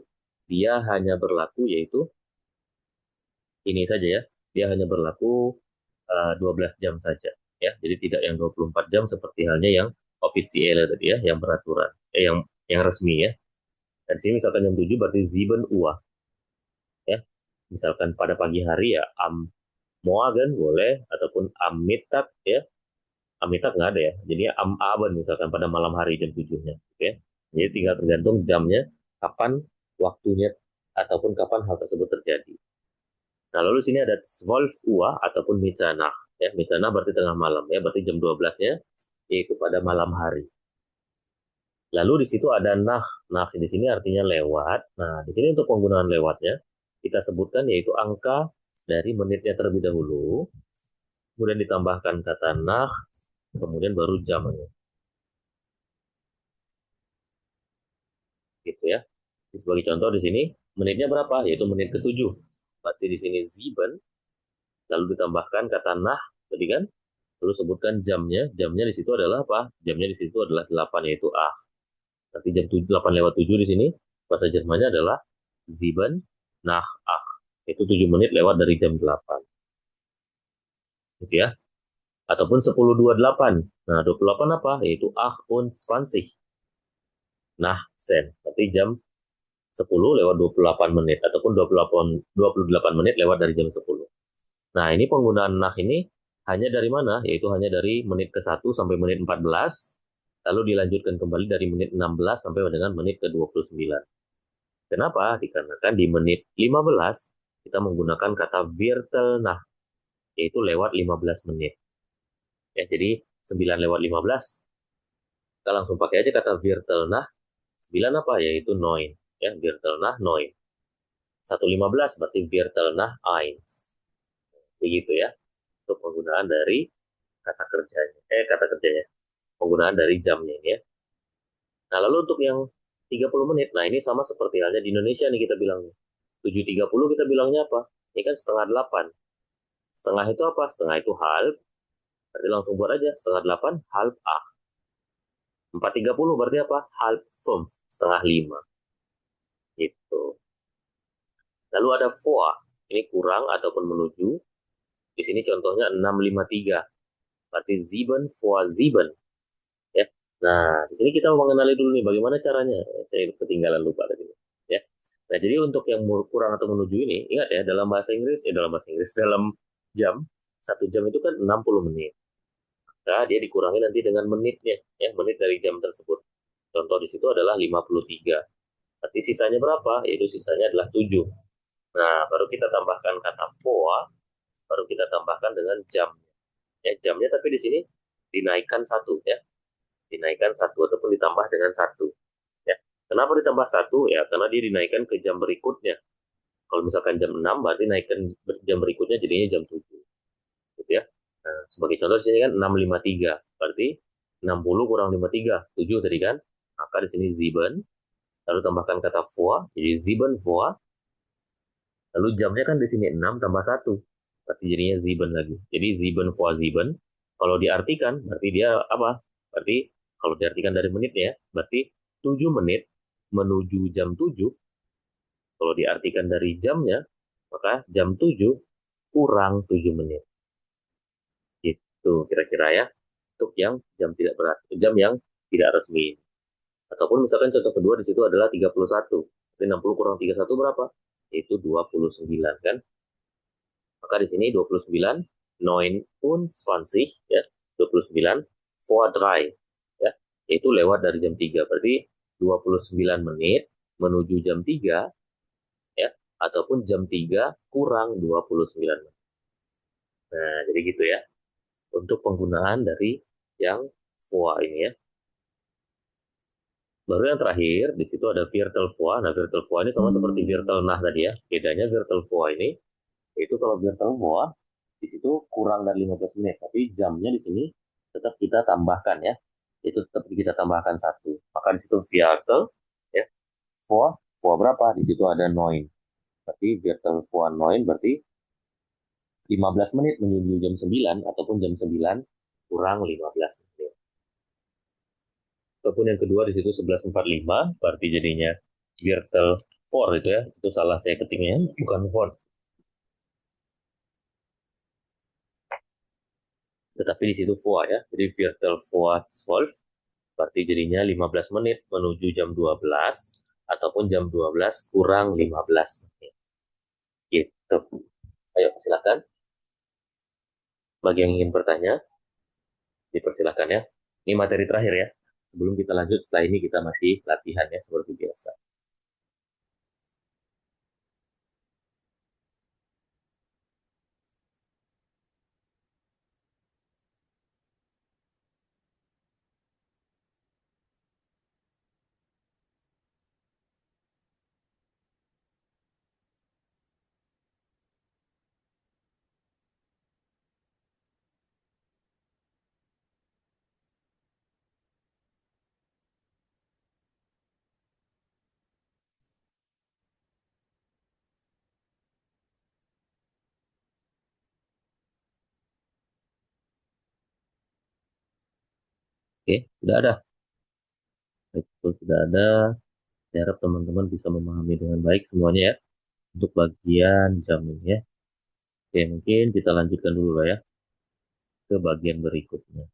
dia hanya berlaku yaitu ini saja ya, dia hanya berlaku 12 jam saja ya. Jadi tidak yang 24 jam seperti halnya yang official tadi ya, yang beraturan, yang resmi ya. Dan di sini misalkan jam 7 berarti 7 Uhr ya. Misalkan pada pagi hari ya am morgen boleh ataupun am Mittag ya. Am Mittag nggak ada ya. Jadi am Abend misalkan pada malam hari jam 7-nya ya. Jadi tinggal tergantung jamnya kapan waktunya ataupun kapan hal tersebut terjadi. Nah, lalu sini ada 12 Uhr ataupun Mitternacht. Ya, Mitternacht berarti tengah malam ya, berarti jam 12-nya yaitu pada malam hari. Lalu di situ ada nah. Nah, di sini artinya lewat. Nah, di sini untuk penggunaan lewatnya kita sebutkan yaitu angka dari menitnya terlebih dahulu, kemudian ditambahkan kata nah, kemudian baru jamnya. Gitu ya. Sebagai contoh di sini menitnya berapa? Yaitu menit ke-7. Berarti di sini 7, lalu ditambahkan kata nah, tadi kan? Lalu sebutkan jamnya. Jamnya di situ adalah apa? Jamnya di situ adalah 8 yaitu A. Nanti jam 8 lewat 7 di sini bahasa Jermannya adalah 7 nach 8. Itu 7 menit lewat dari jam 8. Gitu ya. Ataupun 10.28. Nah, 28 apa? Yaitu 28 nah sen. Berarti jam 10 lewat 28 menit ataupun 28 menit lewat dari jam 10. Nah, ini penggunaan nah ini hanya dari mana? Yaitu hanya dari menit ke-1 sampai menit 14, lalu dilanjutkan kembali dari menit 16 sampai dengan menit ke-29. Kenapa? Dikarenakan di menit 15 kita menggunakan kata Viertelnacht, yaitu lewat 15 menit. Ya, jadi 9 lewat 15. Kita langsung pakai aja kata Viertelnacht. 9 apa? Yaitu 9. Ya, Viertelnacht 9. 1.15 berarti Viertelnacht 1. Begitu ya. Untuk penggunaan dari kata kerjanya. Penggunaan dari jamnya ini ya. Nah, lalu untuk yang 30 menit, nah ini sama seperti halnya di Indonesia nih kita bilang. 7.30 kita bilangnya apa? Ini kan setengah 8. Setengah itu apa? Setengah itu halb. Berarti langsung buat aja. Setengah 8, halb 8. 4.30 berarti apa? Halb 5. Setengah 5. Gitu. Lalu ada vor. Ini kurang ataupun menuju. Di sini contohnya 6.53. Berarti 7 vor 7. Ya. Nah, di sini kita mau mengenali dulu nih bagaimana caranya. Saya ketinggalan lupa tadi. Ya. Nah, jadi untuk yang kurang atau menuju ini, ingat ya, dalam bahasa Inggris, dalam jam, 1 jam itu kan 60 menit. Nah, dia dikurangi nanti dengan menitnya, ya, menit dari jam tersebut. Contoh di situ adalah 53. Berarti sisanya berapa? Yaitu sisanya adalah 7. Nah, baru kita tambahkan kata vor, baru kita tambahkan dengan jam. Ya, jamnya tapi di sini dinaikkan 1 ya. Dinaikkan 1 ataupun ditambah dengan 1. Ya. Kenapa ditambah 1? Ya, karena dia dinaikkan ke jam berikutnya. Kalau misalkan jam 6, berarti naikkan jam berikutnya jadinya jam 7. Gitu ya. Nah, sebagai contoh di sini kan 6.53. Berarti 60 kurang 53, 7 tadi kan. Maka di sini 7. Lalu tambahkan kata vor, jadi 7 vor. Lalu jamnya kan di sini 6 tambah 1. Berarti jadinya 7 lagi. Jadi 7 vor 7. Kalau diartikan, berarti dia apa? Berarti kalau diartikan dari menitnya, berarti 7 menit menuju jam 7. Kalau diartikan dari jamnya, maka jam 7 kurang 7 menit. Itu kira-kira ya untuk yang jam tidak berat, jam yang tidak resmi. Ataupun misalkan contoh kedua di situ adalah 31. Tapi 60 kurang 31 berapa? Itu 29 kan? Maka di sini 29 29 ya, 29 vor 3 ya, yaitu lewat dari jam 3. Berarti 29 menit menuju jam 3 ya, ataupun jam 3 kurang 29 menit. Nah, jadi gitu ya untuk penggunaan dari yang vor ini ya. Baru yang terakhir, di situ ada virtual voix. Nah, virtual voix ini sama seperti virtual nah tadi ya. Bedanya virtual voix ini, itu kalau virtual voix, di situ kurang dari 15 menit. Tapi jamnya di sini tetap kita tambahkan ya. Itu tetap kita tambahkan 1. Maka di situ virtual, ya, voix, voix berapa? Di situ ada 9. Berarti virtual voix 9 berarti 15 menit menuju jam 9 ataupun jam 9 kurang 15 menit. Ataupun yang kedua di situ 11.45 berarti jadinya virtual 4 itu ya. Itu salah saya ketiknya, bukan 4. Tetapi di situ 4 ya. Jadi virtual 4 12 berarti jadinya 15 menit menuju jam 12 ataupun jam 12 kurang 15 menit. Gitu. Ayo silakan. Bagi yang ingin bertanya, dipersilakan ya. Ini materi terakhir ya. Sebelum kita lanjut, setelah ini kita masih latihan ya seperti biasa. Oke, sudah ada. Itu sudah ada. Saya harap teman-teman bisa memahami dengan baik semuanya ya. Untuk bagian jam ini ya. Oke, mungkin kita lanjutkan dulu lah ya ke bagian berikutnya.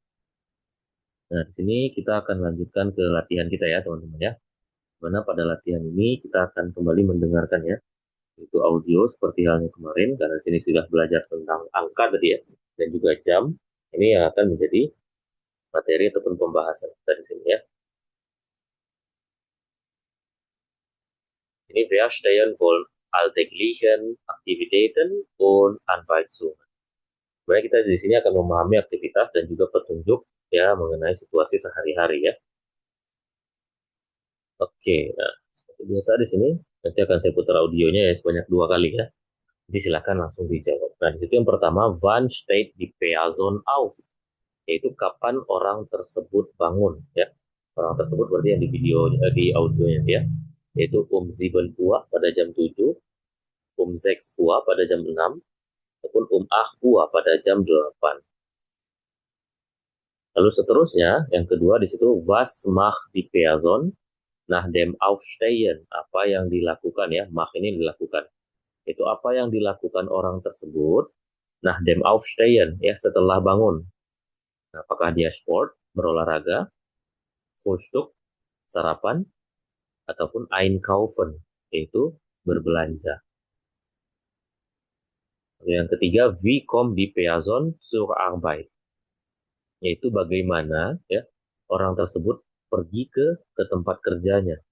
Nah, di sini kita akan lanjutkan ke latihan kita ya, teman-teman ya. Mana pada latihan ini kita akan kembali mendengarkan ya, itu audio seperti halnya kemarin, karena di sini sudah belajar tentang angka tadi ya, dan juga jam. Ini yang akan menjadi materi ataupun pembahasan kita di sini ya. Ini wir stellen wohl alltäglichen Aktivitäten und Anweisungen. Sebenarnya kita di sini akan memahami aktivitas dan juga petunjuk ya mengenai situasi sehari-hari ya. Oke, nah seperti biasa di sini nanti akan saya putar audionya ya sebanyak 2 kali ya. Jadi silakan langsung dijawab. Nah di situ yang pertama, wann steht die Person auf? Yaitu kapan orang tersebut bangun ya. Orang tersebut berarti yang di videonya, di audionya ya. Yaitu 7 Uhr pada jam 7, 6 Uhr pada jam 6, ataupun 8 Uhr pada jam 8. Lalu seterusnya, yang kedua di situ, was macht die Person nach dem Aufstehen? Apa yang dilakukan ya, mach ini dilakukan. Itu apa yang dilakukan orang tersebut nach dem Aufstehen ya, setelah bangun. Nah, apakah dia sport, berolahraga, Frühstück, sarapan, ataupun einkaufen, yaitu berbelanja. Lalu yang ketiga, wie kommt die Person zur Arbeit? Yaitu bagaimana ya orang tersebut pergi ke tempat kerjanya.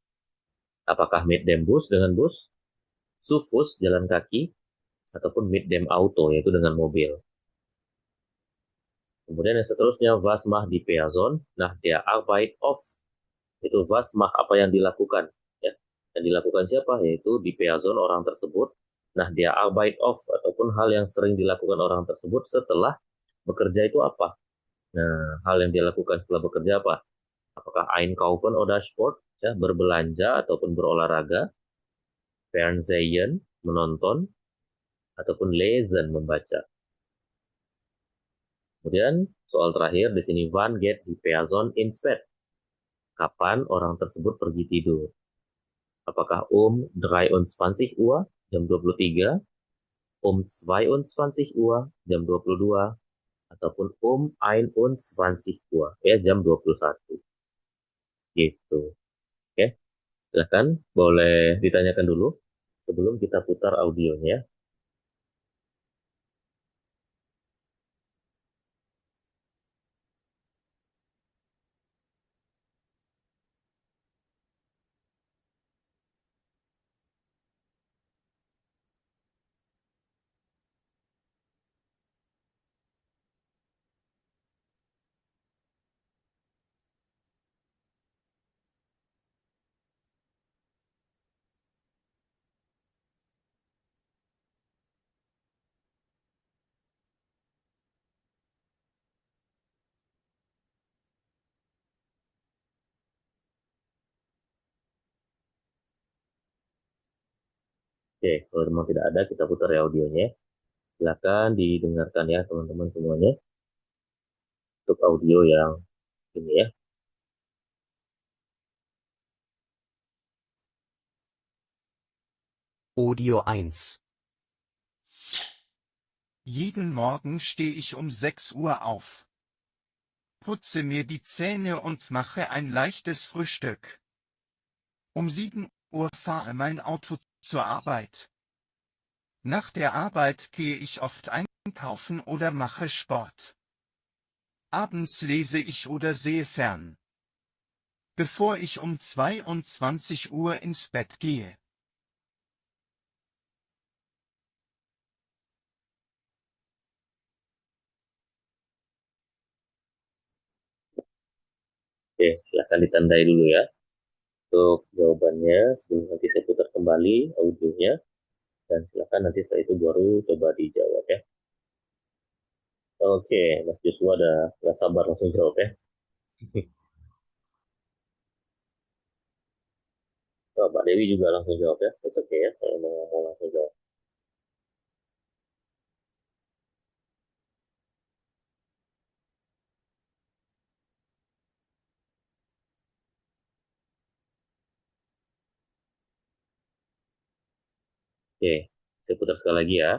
Apakah mit dem Bus dengan bus, zu Fuß jalan kaki, ataupun mit dem Auto yaitu dengan mobil. Kemudian yang seterusnya, was macht die Person nach der Arbeit of? Itu was macht apa yang dilakukan ya. Yang dilakukan siapa? Yaitu die Person orang tersebut nach der Arbeit of, ataupun hal yang sering dilakukan orang tersebut setelah bekerja itu apa? Nah, hal yang dilakukan setelah bekerja apa? Apakah einkaufen oder Sport, ya, berbelanja ataupun berolahraga, Fernsehen, menonton, ataupun lesen, membaca. Kemudian soal terakhir di sini, wann geht die Person ins Bett? Kapan orang tersebut pergi tidur? Apakah 23 Uhr, jam 23, 22 Uhr, jam 22, ataupun 21 Uhr, ya jam 21. Gitu. Oke, silakan boleh ditanyakan dulu sebelum kita putar audionya. Oke, kalau memang tidak ada, kita putar ya audionya. Silakan didengarkan ya teman-teman semuanya untuk audio yang ini ya. Audio 1. Jeden Morgen stehe ich um 6 Uhr auf. Putze mir die Zähne und mache ein leichtes Frühstück. Um 7 Uhr fahre mein Auto zur Arbeit. Nach der Arbeit gehe ich oft einkaufen oder mache Sport. Abends lese ich oder sehe fern. Bevor ich um 22 Uhr ins Bett gehe. Oke, silakan ditandai dulu ya untuk jawabannya sebelum nanti saya putar kembali audionya, dan silakan nanti setelah itu baru coba dijawab ya. Oke, Mas Joshua udah nggak sabar langsung jawab ya. Oh, Mbak Dewi juga langsung jawab ya. Oke okay ya, kalau mau langsung jawab. Oke, saya putar sekali lagi ya.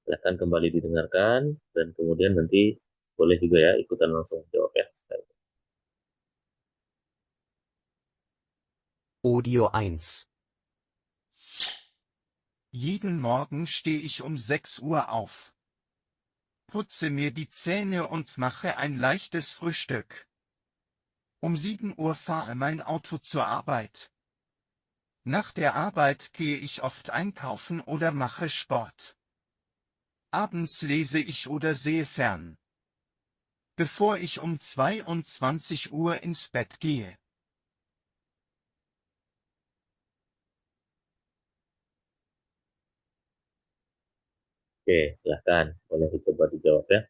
Silahkan kembali didengarkan, dan kemudian nanti boleh juga ya ikutan langsung jawab ya. Audio 1. Jeden Morgen stehe ich um 6 Uhr auf. Putze mir die Zähne und mache ein leichtes Frühstück. Um 7 Uhr fahre mein Auto zur Arbeit. Nach der Arbeit gehe ich oft einkaufen oder mache Sport. Abends lese ich oder sehe fern. Bevor ich um 22 Uhr ins Bett gehe. Oke, silahkan boleh dicoba dijawab ya.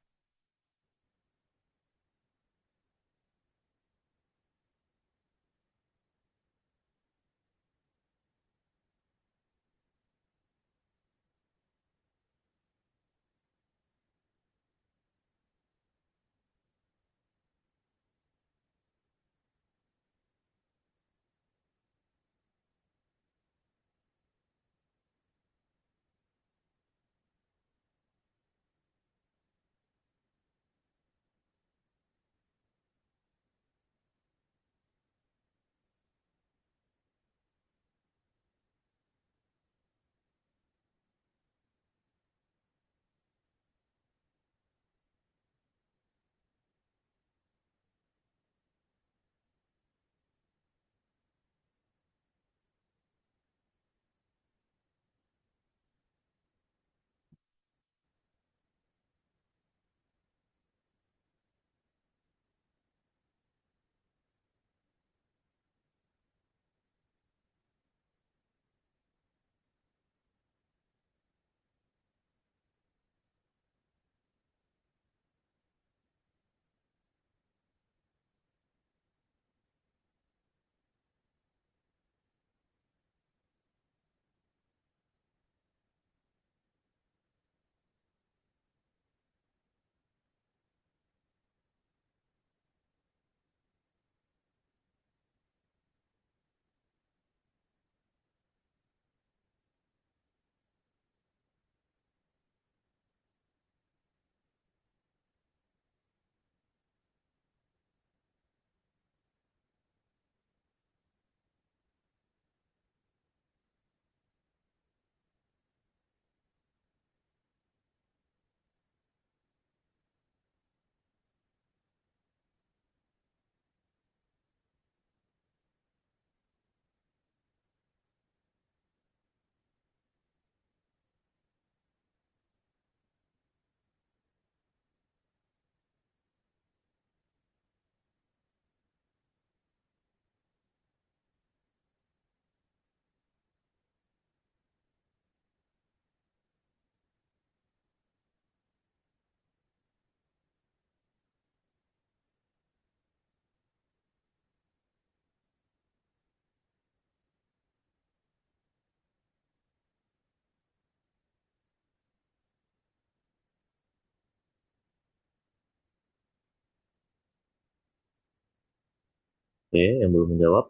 Oke, yang belum menjawab,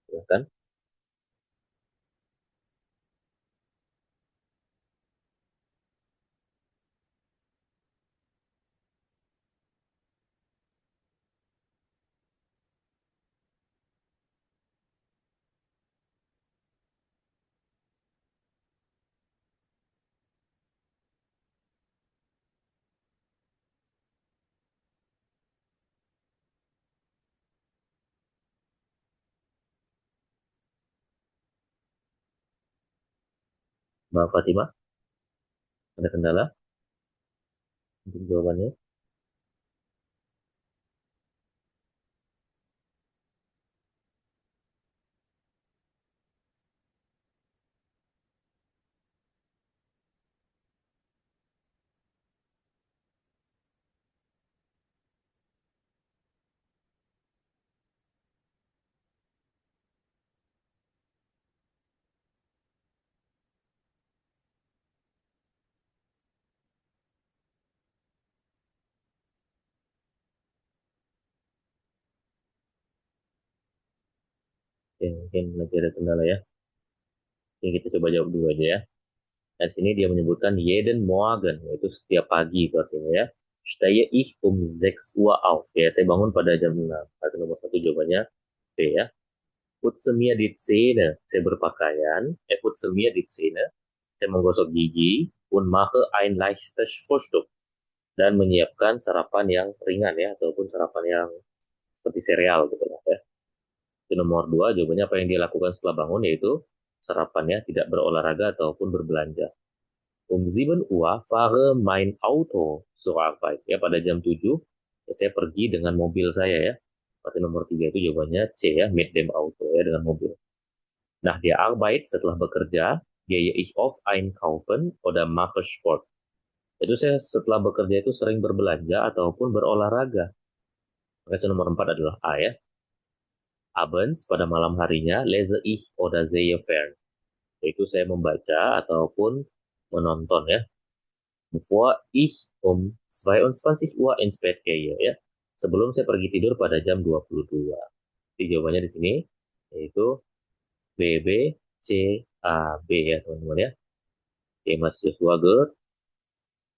silahkan. Mbak Fatimah, ada kendala untuk jawabannya? Oke, mungkin lagi ada kendala ya. Oke, kita coba jawab dulu aja ya. Dan sini dia menyebutkan jeden Morgen, yaitu setiap pagi itu artinya ya. Stehe ich um 6 Uhr auf. Ya, saya bangun pada jam 6. Berarti nomor satu jawabannya B ya. Putze mir die Zähne. Saya berpakaian. Putze mir die Zähne. Saya menggosok gigi. Und mache ein leichtes Frühstück. Dan menyiapkan sarapan yang ringan ya. Ataupun sarapan yang seperti sereal gitu lah ya. Itu nomor dua, jawabannya apa yang dia lakukan setelah bangun, yaitu sarapannya tidak berolahraga ataupun berbelanja. Um 7 Uhr fahre mein Auto zur Arbeit. Ya, pada jam 7, ya, saya pergi dengan mobil saya ya. Berarti nomor 3 itu jawabannya C ya, mit dem Auto ya, dengan mobil. Nah, dia Arbeit setelah bekerja, gehe ich oft einkaufen oder mache Sport. Itu saya setelah bekerja itu sering berbelanja ataupun berolahraga. Maka nomor 4 adalah A ya. Abends, pada malam harinya, lese ich oder sehe fern. Yaitu saya membaca ataupun menonton ya. Bevor ich um 22 Uhr ins Bett gehe ya. Sebelum saya pergi tidur pada jam 22. Jadi jawabannya di sini yaitu B, B, C, A, B ya teman-teman ya. Oke, Mas Joshua good.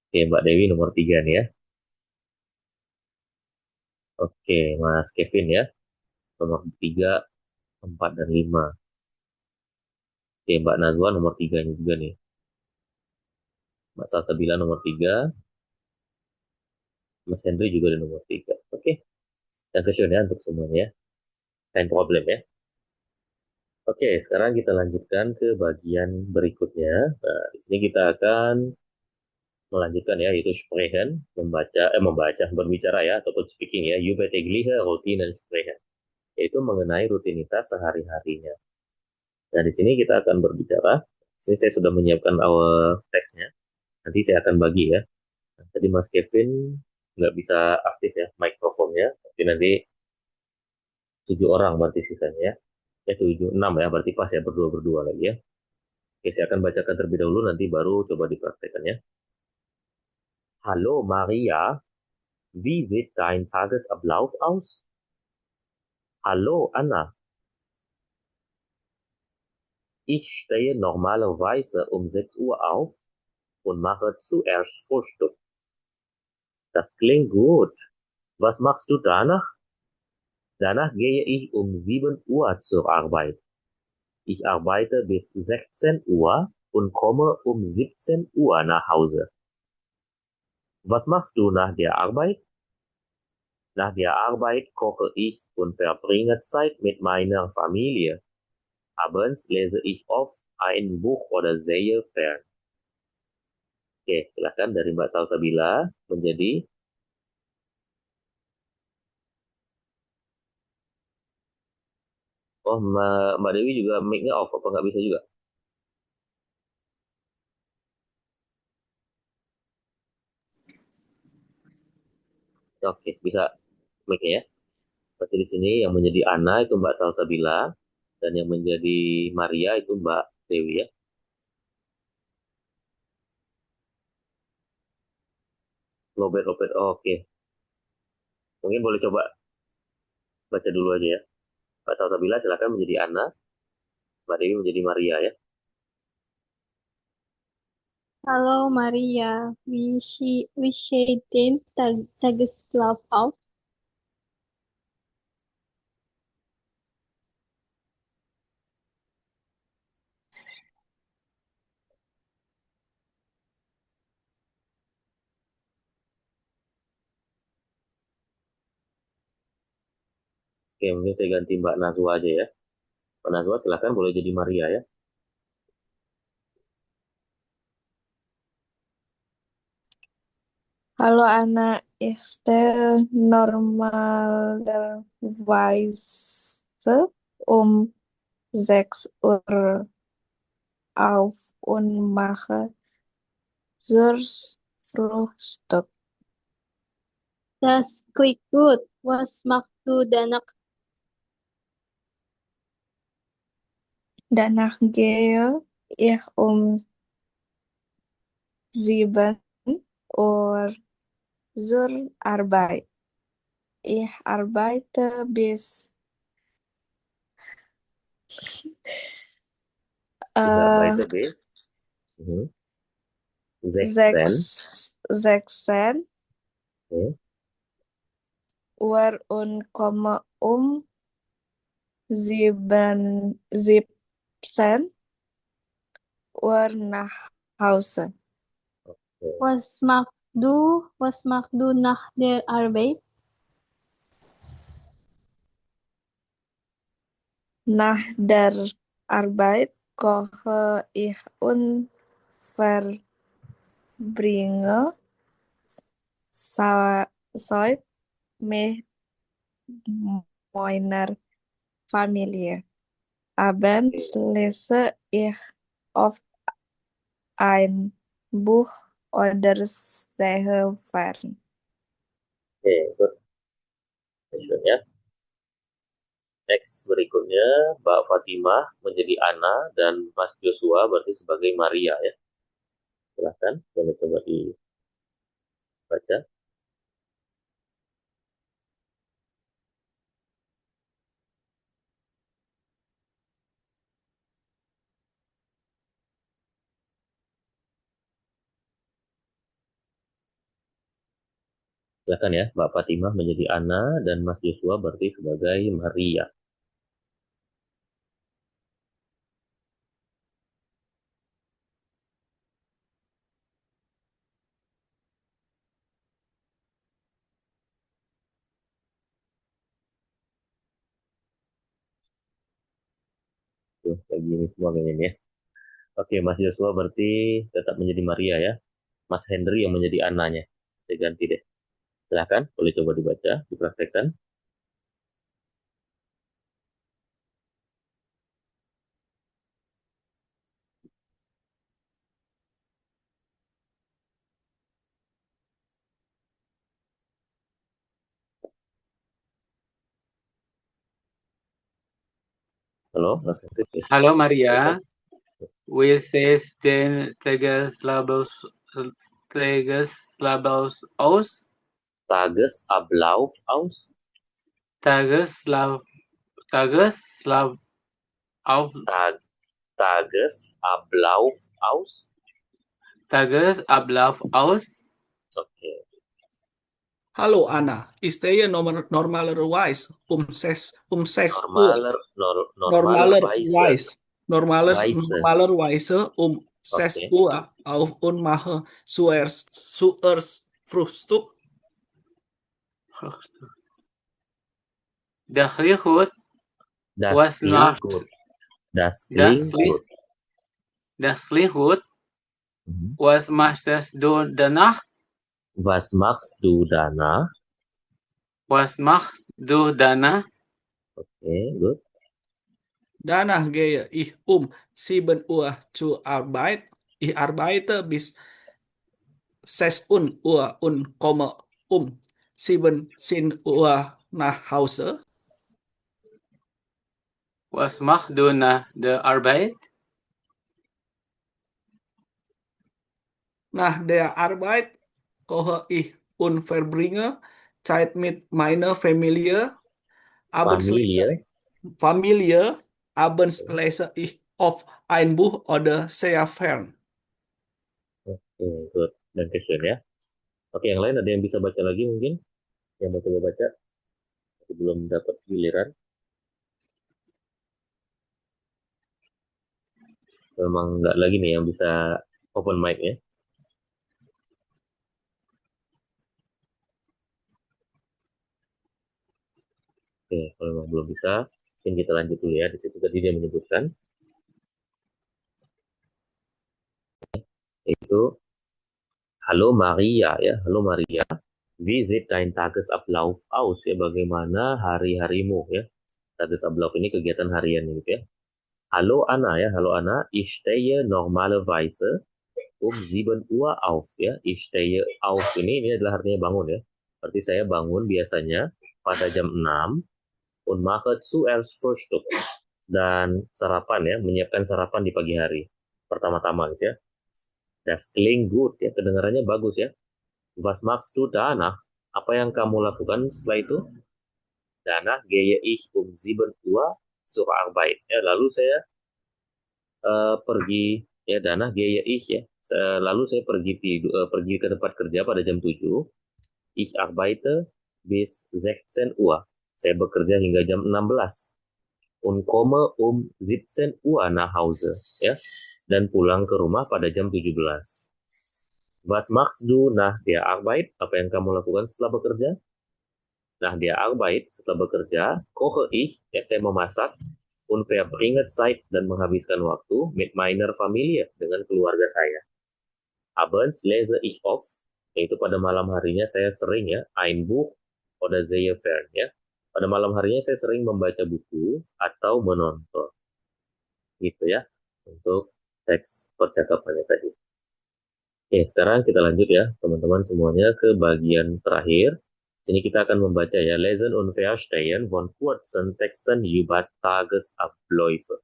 Oke, Mbak Dewi nomor 3 nih ya. Oke, Mas Kevin ya. Nomor 3, 4, dan 5. Oke, Mbak Nazwa nomor 3 juga nih. Mbak Salsabila nomor 3. Mas Henry juga di nomor 3. Oke, dan question ya untuk semuanya ya. Time problem ya. Oke, sekarang kita lanjutkan ke bagian berikutnya. Nah, di sini kita akan melanjutkan ya, yaitu sprechen, berbicara ya, ataupun speaking ya, übertägliche Routinen sprechen, yaitu mengenai rutinitas sehari-harinya. Nah, di sini kita akan berbicara. Di sini saya sudah menyiapkan awal teksnya. Nanti saya akan bagi ya. Nah, tadi Mas Kevin nggak bisa aktif ya mikrofonnya, tapi nanti 7 orang berarti sisanya ya. 7, 6 ya, berarti pas ya, berdua-berdua lagi ya. Oke, saya akan bacakan terlebih dahulu, nanti baru coba dipraktekkan ya. Hallo Maria, wie sieht dein Tagesablauf aus? Hallo Anna, ich stehe normalerweise um 6 Uhr auf und mache zuerst Frühstück. Das klingt gut. Was machst du danach? Danach gehe ich um 7 Uhr zur Arbeit. Ich arbeite bis 16 Uhr und komme um 17 Uhr nach Hause. Was machst du nach der Arbeit? Nach der Arbeit koche ich und verbringe Zeit mit meiner Familie. Abends lese ich oft ein Buch oder sehe fern. Oke, silakan dari Mbak Salsabila menjadi. Oh, Mbak Dewi juga mic-nya off, apa nggak bisa juga? Oke, bisa mic-nya ya. Berarti di sini yang menjadi Ana itu Mbak Salsabila, dan yang menjadi Maria itu Mbak Dewi ya. Lobet-lobet, oh, oke. Mungkin boleh coba Baca dulu aja ya. Pak Salsabila silakan menjadi Anna, Mbak Dewi menjadi Maria ya. Hallo Maria, wie sieht dein Tageslauf aus? Oke, mungkin saya ganti Mbak Nazwa aja ya. Mbak Nazwa silakan boleh jadi Maria ya. Hallo Anna, ich stehe normalerweise um 6 Uhr auf und mache Frühstück. Das klingt gut. Was machst du danach? Danach gehe ich um 7 Uhr zur Arbeit. Ich arbeite bis Tiga äh, Breite bis. Mhm. 6 Oke. Uhr und komme um 17 Uhr nach Hause. Oke. Was machst du nach der Arbeit? Nach der Arbeit koche ich und verbringe Zeit mit meiner Familie. Abends lese ich oft ein Buch oder sehe fern. Oke, good. Question ya. Next berikutnya Mbak Fatimah menjadi Ana dan Mas Joshua berarti sebagai Maria ya. Silahkan, boleh coba dibaca. Silahkan ya, Mbak Fatimah menjadi Ana dan Mas Joshua berarti sebagai Maria. Tuh, kayak gini semua kayaknya nih ya. Oke, Mas Joshua berarti tetap menjadi Maria ya. Mas Henry yang menjadi Ananya. Saya ganti deh. Silahkan, boleh coba dibaca, dipraktekkan. Halo, Mas Henry. Halo Maria, wie sieht dein Tageslauf aus? Tagesablauf aus. Tageslauf, Tageslauf, auf, Tag, Tagesablauf aus. Tagesablauf aus. Oke. Hallo Anna, ich stehe normalerweise um 6 Uhr. Normalerweise. Normalerweise um 6 Oke. Uhr auf und mache zuerst Frühstück. Das klingt gut. Das Was klingt macht gut. Das klingt gut. das klingt gut? Mhm. Was machst du danach? Was machst du danach? Was machst du danach? Oke, good. Danach gehe ich um 7 Uhr zur Arbeit. Ich arbeite bis 16 Uhr und komme um 17 Uhr nach Hause. Was machst du nach der Arbeit? Nach der Arbeit koche ich und verbringe Zeit mit meiner Familie. Abends lese Familie. Familie, abends lese ich auf ein Buch oder sehr fern. Oke, good. Dan question ya. Oke, yang lain ada yang bisa baca lagi mungkin? Yang mau coba baca? Belum dapat giliran. Memang nggak lagi nih yang bisa open mic ya. Oke, kalau memang belum bisa, mungkin kita lanjut dulu ya. Di situ tadi dia menyebutkan itu Halo Maria ya, halo Maria. Wie sieht dein Tagesablauf aus ya? Bagaimana hari-harimu ya? Tagesablauf ini kegiatan harian gitu ya. Halo Anna ya, halo Anna. Ich stehe normalerweise um 7 Uhr auf ya. Ich stehe auf ini adalah artinya bangun ya. Berarti saya bangun biasanya pada jam 6 und mache zuerst Frühstück dan sarapan ya, menyiapkan sarapan di pagi hari. Pertama-tama gitu ya. Das klingt gut ya, kedengarannya bagus ya. Was machst du danach? Apa yang kamu lakukan setelah itu? Danach gehe ich um 7 Uhr zur Arbeit. Ya, lalu saya pergi ya danach gehe ich ya. Lalu saya pergi ke tempat kerja pada jam 7. Ich arbeite bis 16 Uhr. Saya bekerja hingga jam 16. Und komme um 17 Uhr nach Hause ya. Dan pulang ke rumah pada jam 17. Was machst du nach der Arbeit? Apa yang kamu lakukan setelah bekerja? Nach der Arbeit, setelah bekerja, koche ich, ya saya memasak, und verbringe Zeit dan menghabiskan waktu mit meiner Familie, dengan keluarga saya. Abends lese ich oft, yaitu pada malam harinya saya sering ya, ein Buch oder sehe fern ya. Pada malam harinya saya sering membaca buku atau menonton. Gitu ya, untuk teks percakapannya tadi. Oke, sekarang kita lanjut ya, teman-teman semuanya ke bagian terakhir. Sini kita akan membaca ya, Lesen und Verstehen von kurzen Texten über Tagesabläufe.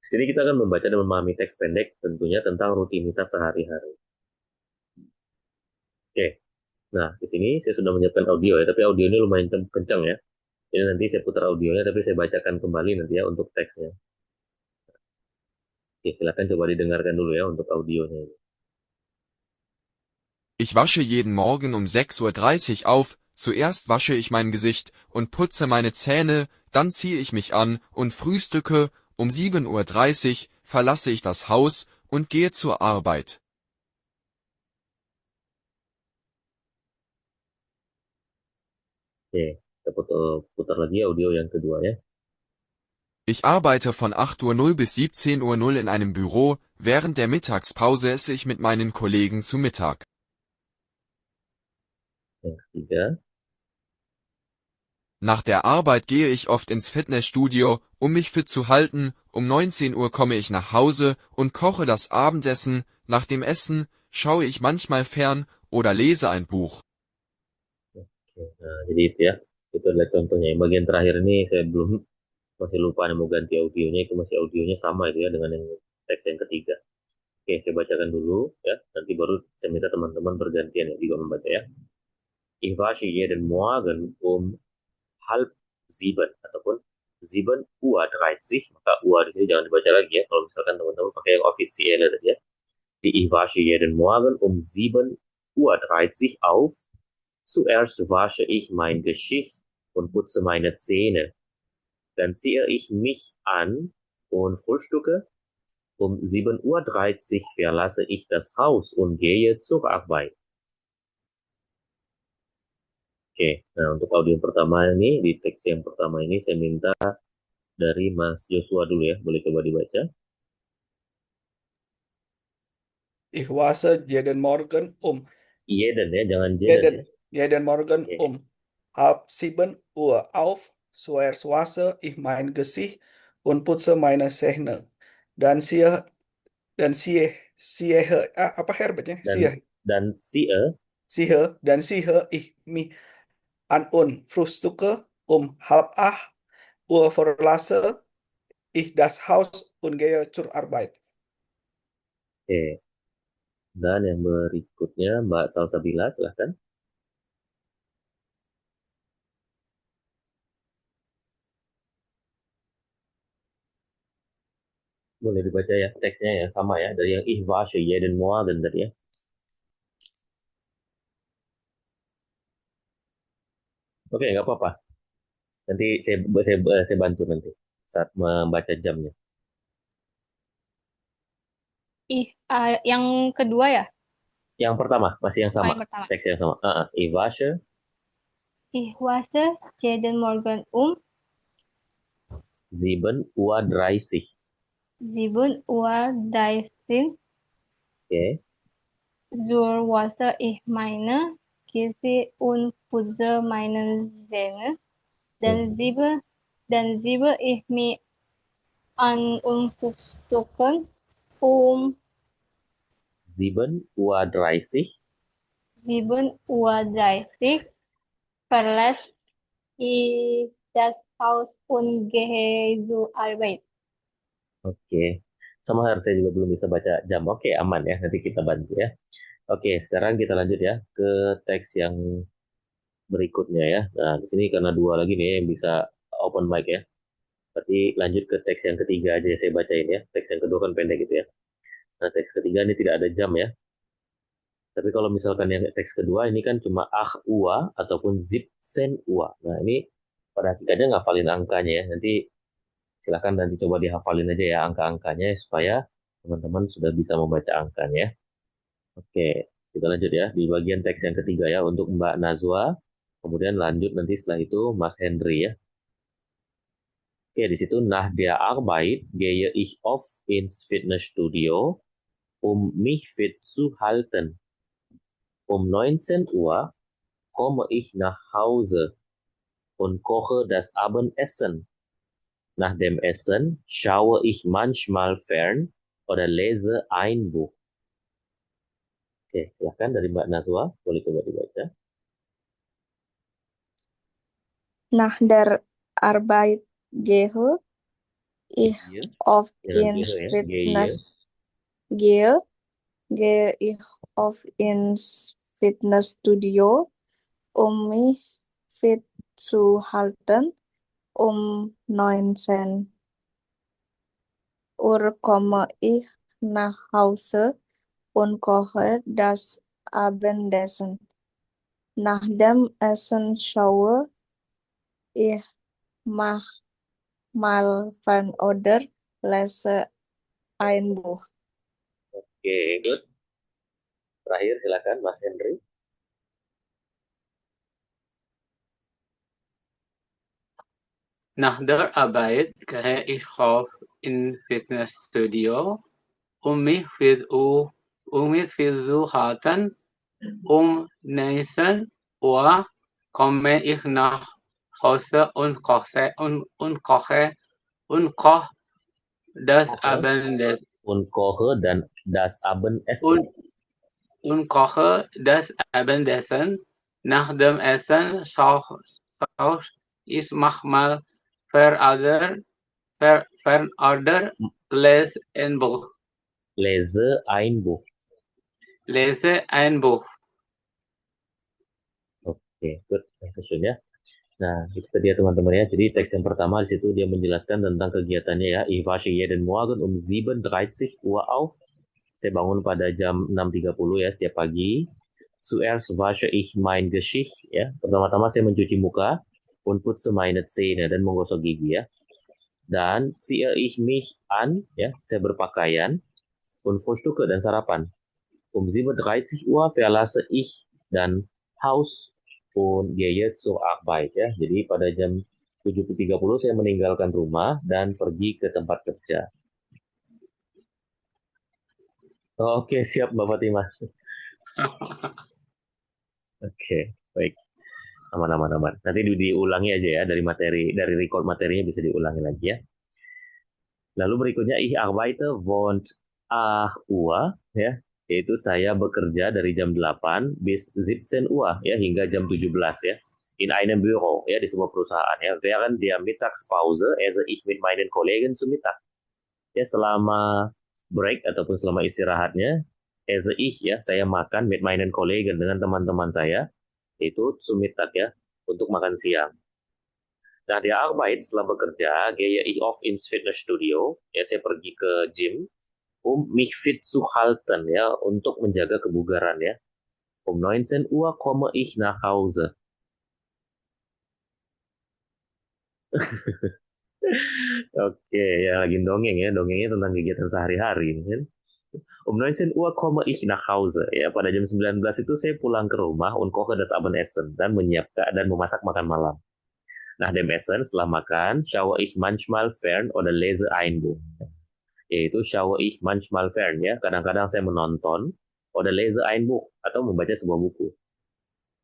Di sini kita akan membaca dan memahami teks pendek tentunya tentang rutinitas sehari-hari. Oke, nah di sini saya sudah menyiapkan audio ya, tapi audio ini lumayan kencang ya. Jadi nanti saya putar audionya, tapi saya bacakan kembali nanti ya untuk teksnya. Oke, silakan coba didengarkan dulu ya untuk audionya ini. Ich wasche jeden Morgen um 6:30 Uhr auf, zuerst wasche ich mein Gesicht und putze meine Zähne, dann ziehe ich mich an und frühstücke, um 7:30 Uhr verlasse ich das Haus und gehe zur Arbeit. Oke, kita putar lagi audio yang kedua ya. Ich arbeite von 8:00 bis 17:00 in einem Büro, während der Mittagspause esse ich mit meinen Kollegen zu Mittag. Yang ketiga. Nach der Arbeit gehe ich oft ins Fitnessstudio, um mich fit zu halten, um 19 Uhr komme ich nach Hause und koche das Abendessen, nach dem Essen schaue ich manchmal fern oder lese ein Buch. Oke, nah, jadi itu ya, itu adalah contohnya. Yang bagian terakhir ini saya masih lupa nih mau ganti audionya, itu masih audionya sama itu ya dengan yang teks yang ketiga. Oke, saya bacakan dulu ya, nanti baru saya minta teman-teman bergantian ya juga membaca ya. Ich wasche jeden Morgen um 6:30 ataupun 7:30, maka Uhr di sini jangan dibaca lagi ya, kalau misalkan teman-teman pakai yang offiziell tadi ya. Die Ich wasche jeden Morgen um 7:30 auf. Zuerst wasche ich mein Gesicht und putze meine Zähne. Dann ziehe ich mich an und frühstücke. Um 7:30 verlasse ich das Haus und gehe zur Arbeit. Oke, nah untuk audio pertama ini, di teks yang pertama ini saya minta dari Mas Joshua dulu ya, boleh coba dibaca. Ich wasche jeden Morgen um Jeden ya, jangan jeden ya. jeden Morgen Oke. um 6:30 Uhr auf, zuerst wasche ich mein Gesicht und putze meine Zähne. Dan apa herbetnya? Dan Ziehe ich mich an und frühstücke, um 7:30 Uhr verlasse ich das Haus und gehe zur Arbeit. Oke. Dan yang berikutnya Mbak Salsabila, silahkan. Boleh dibaca ya teksnya yang sama ya dari yang ich wasche jeden Morgen tadi ya. Oke, nggak apa-apa. Nanti saya bantu nanti saat membaca jamnya. Yang kedua ya? Yang pertama masih yang Oh, sama, yang pertama. teks yang sama. Ich wasche Ich wasche jeden Morgen 7:30 Uhr. 7:30 Uhr. Oke. Zur wasche ich meine Küche und putze meine Zähne. Dann siebe ich mich an und frühstücken um 7:30 Uhr. 7:30 Uhr. Verlasse ich das Haus und gehe zur Arbeit. Oke. Sama harus saya juga belum bisa baca jam. Oke, aman ya. Nanti kita bantu ya. Oke, sekarang kita lanjut ya ke teks yang berikutnya ya. Nah, di sini karena dua lagi nih yang bisa open mic ya. Berarti lanjut ke teks yang ketiga aja ya saya bacain ya. Teks yang kedua kan pendek gitu ya. Nah, teks ketiga ini tidak ada jam ya. Tapi kalau misalkan yang teks kedua ini kan cuma ua ataupun 17 Uhr. Nah, ini pada hakikatnya ngafalin angkanya ya. Nanti silahkan nanti coba dihafalin aja ya angka-angkanya supaya teman-teman sudah bisa membaca angkanya. Oke, kita lanjut ya di bagian teks yang ketiga ya untuk Mbak Nazwa. Kemudian lanjut nanti setelah itu Mas Henry ya. Oke, di situ nach der Arbeit gehe ich oft ins Fitnessstudio, mich fit zu halten. 19 Uhr komme ich nach Hause und koche das Abendessen. Nach dem Essen schaue ich manchmal fern oder lese ein Buch. Oke, silahkan dari Mbak Nazwa, boleh coba dibaca. Nach der Arbeit gehe ich Iya, oft jangan ins gehe ya, Fitness gehe ich oft ins Fitnessstudio, mich fit zu halten. 19 Uhr komme ich nach Hause und koche das Abendessen. Nach dem Essen schaue ich mal fern oder lese ein Buch. Oke, good. Terakhir silakan Mas Henry. Nach der Arbeit gehe ich oft ins Fitnessstudio, mich fit zu halten. 19 Uhr komme ich nach Hause und koche das Abendessen. Und koche dan das Abendessen. Und koche das Abendessen. Nach dem Essen schaue ich manchmal fern oder lese ein Buch. Lese ein Buch. Lese ein Buch. Oke, good. Dankeschön ya. Nah, itu tadi ya teman-teman ya. Jadi teks yang pertama di situ dia menjelaskan tentang kegiatannya ya. Ich wasche jeden Morgen 7:30 Uhr auf. Saya bangun pada jam 6:30 ya setiap pagi. Zuerst wasche ich mein Gesicht ya. Pertama-tama saya mencuci muka und putze meine Zähne dan menggosok gigi ya. Dan ziehe ich mich an ya, saya berpakaian und frühstücke dan sarapan. 7:30 Uhr verlasse ich dan Haus und gehe zur Arbeit ya. Jadi pada jam 7:30 saya meninggalkan rumah dan pergi ke tempat kerja. Oke, siap Mbak Fatimah. Oke, baik. Aman. Nanti diulangi aja ya dari record materinya bisa diulangi lagi ya. Lalu berikutnya ich arbeite von 8 Uhr ya, yaitu saya bekerja dari jam 8 bis 17 Uhr ya hingga jam 17 ya. In einem Büro ya di sebuah perusahaan ya. Während der Mittagspause esse ich mit meinen Kollegen zu Mittag. Ya selama break ataupun selama istirahatnya esse ich ya saya makan mit meinen Kollegen dengan teman-teman saya yaitu zu Mittag ya untuk makan siang. Nah, di Arbeit setelah bekerja, gehe ich oft ins Fitnessstudio. Ya, saya pergi ke gym, mich fit zu halten, ya, untuk menjaga kebugaran, ya. 19 Uhr komme ich nach Hause. Oke, ya lagi dongeng ya. Dongengnya tentang kegiatan sehari-hari, kan. 19 Uhr komme ich nach Hause. Ya, pada jam 19 itu saya pulang ke rumah und koche das Abendessen dan menyiapkan dan memasak makan malam. Nach dem Essen, setelah makan, schaue ich manchmal fern oder lese ein Buch. Yaitu schaue ich manchmal fern, ya. Kadang-kadang saya menonton oder lese ein Buch atau membaca sebuah buku.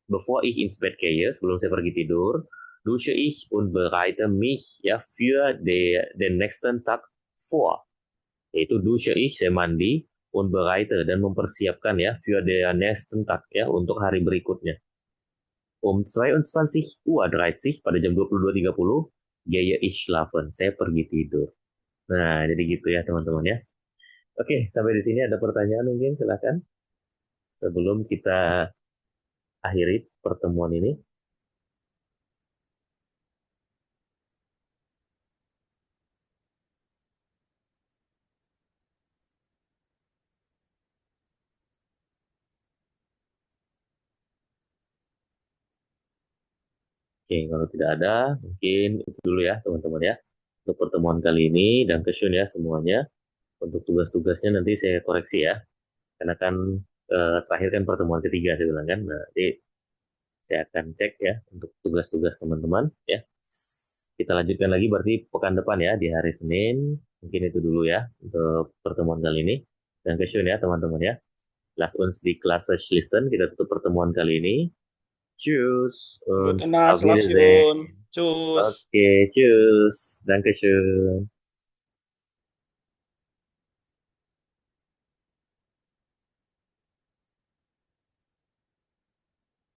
Bevor ich ins Bett gehe, sebelum saya pergi tidur, dusche ich und bereite mich, ya, für den nächsten Tag vor. Yaitu dusche ich, saya mandi, und bereite, dan mempersiapkan, ya, für den nächsten Tag, ya, untuk hari berikutnya. 22:30 Uhr, pada jam 22.30, gehe ich schlafen, saya pergi tidur. Nah, jadi gitu ya teman-teman ya. Oke, sampai di sini ada pertanyaan mungkin, silakan. Sebelum kita akhiri pertemuan ini. Oke, kalau tidak ada, mungkin itu dulu ya teman-teman ya. Untuk pertemuan kali ini, dan kesyun ya semuanya. Untuk tugas-tugasnya nanti saya koreksi ya. Karena kan terakhir kan pertemuan ketiga saya bilang kan. Nah, jadi saya akan cek ya untuk tugas-tugas teman-teman ya. Kita lanjutkan lagi berarti pekan depan ya di hari Senin. Mungkin itu dulu ya untuk pertemuan kali ini. Dan kesyun ya teman-teman ya. Lass uns die Klasse schließen. Kita tutup pertemuan kali ini. Tschüss und Gute Nacht, auf Wiedersehen. Schlafschön. Tschüss. Okay, tschüss. Dankeschön.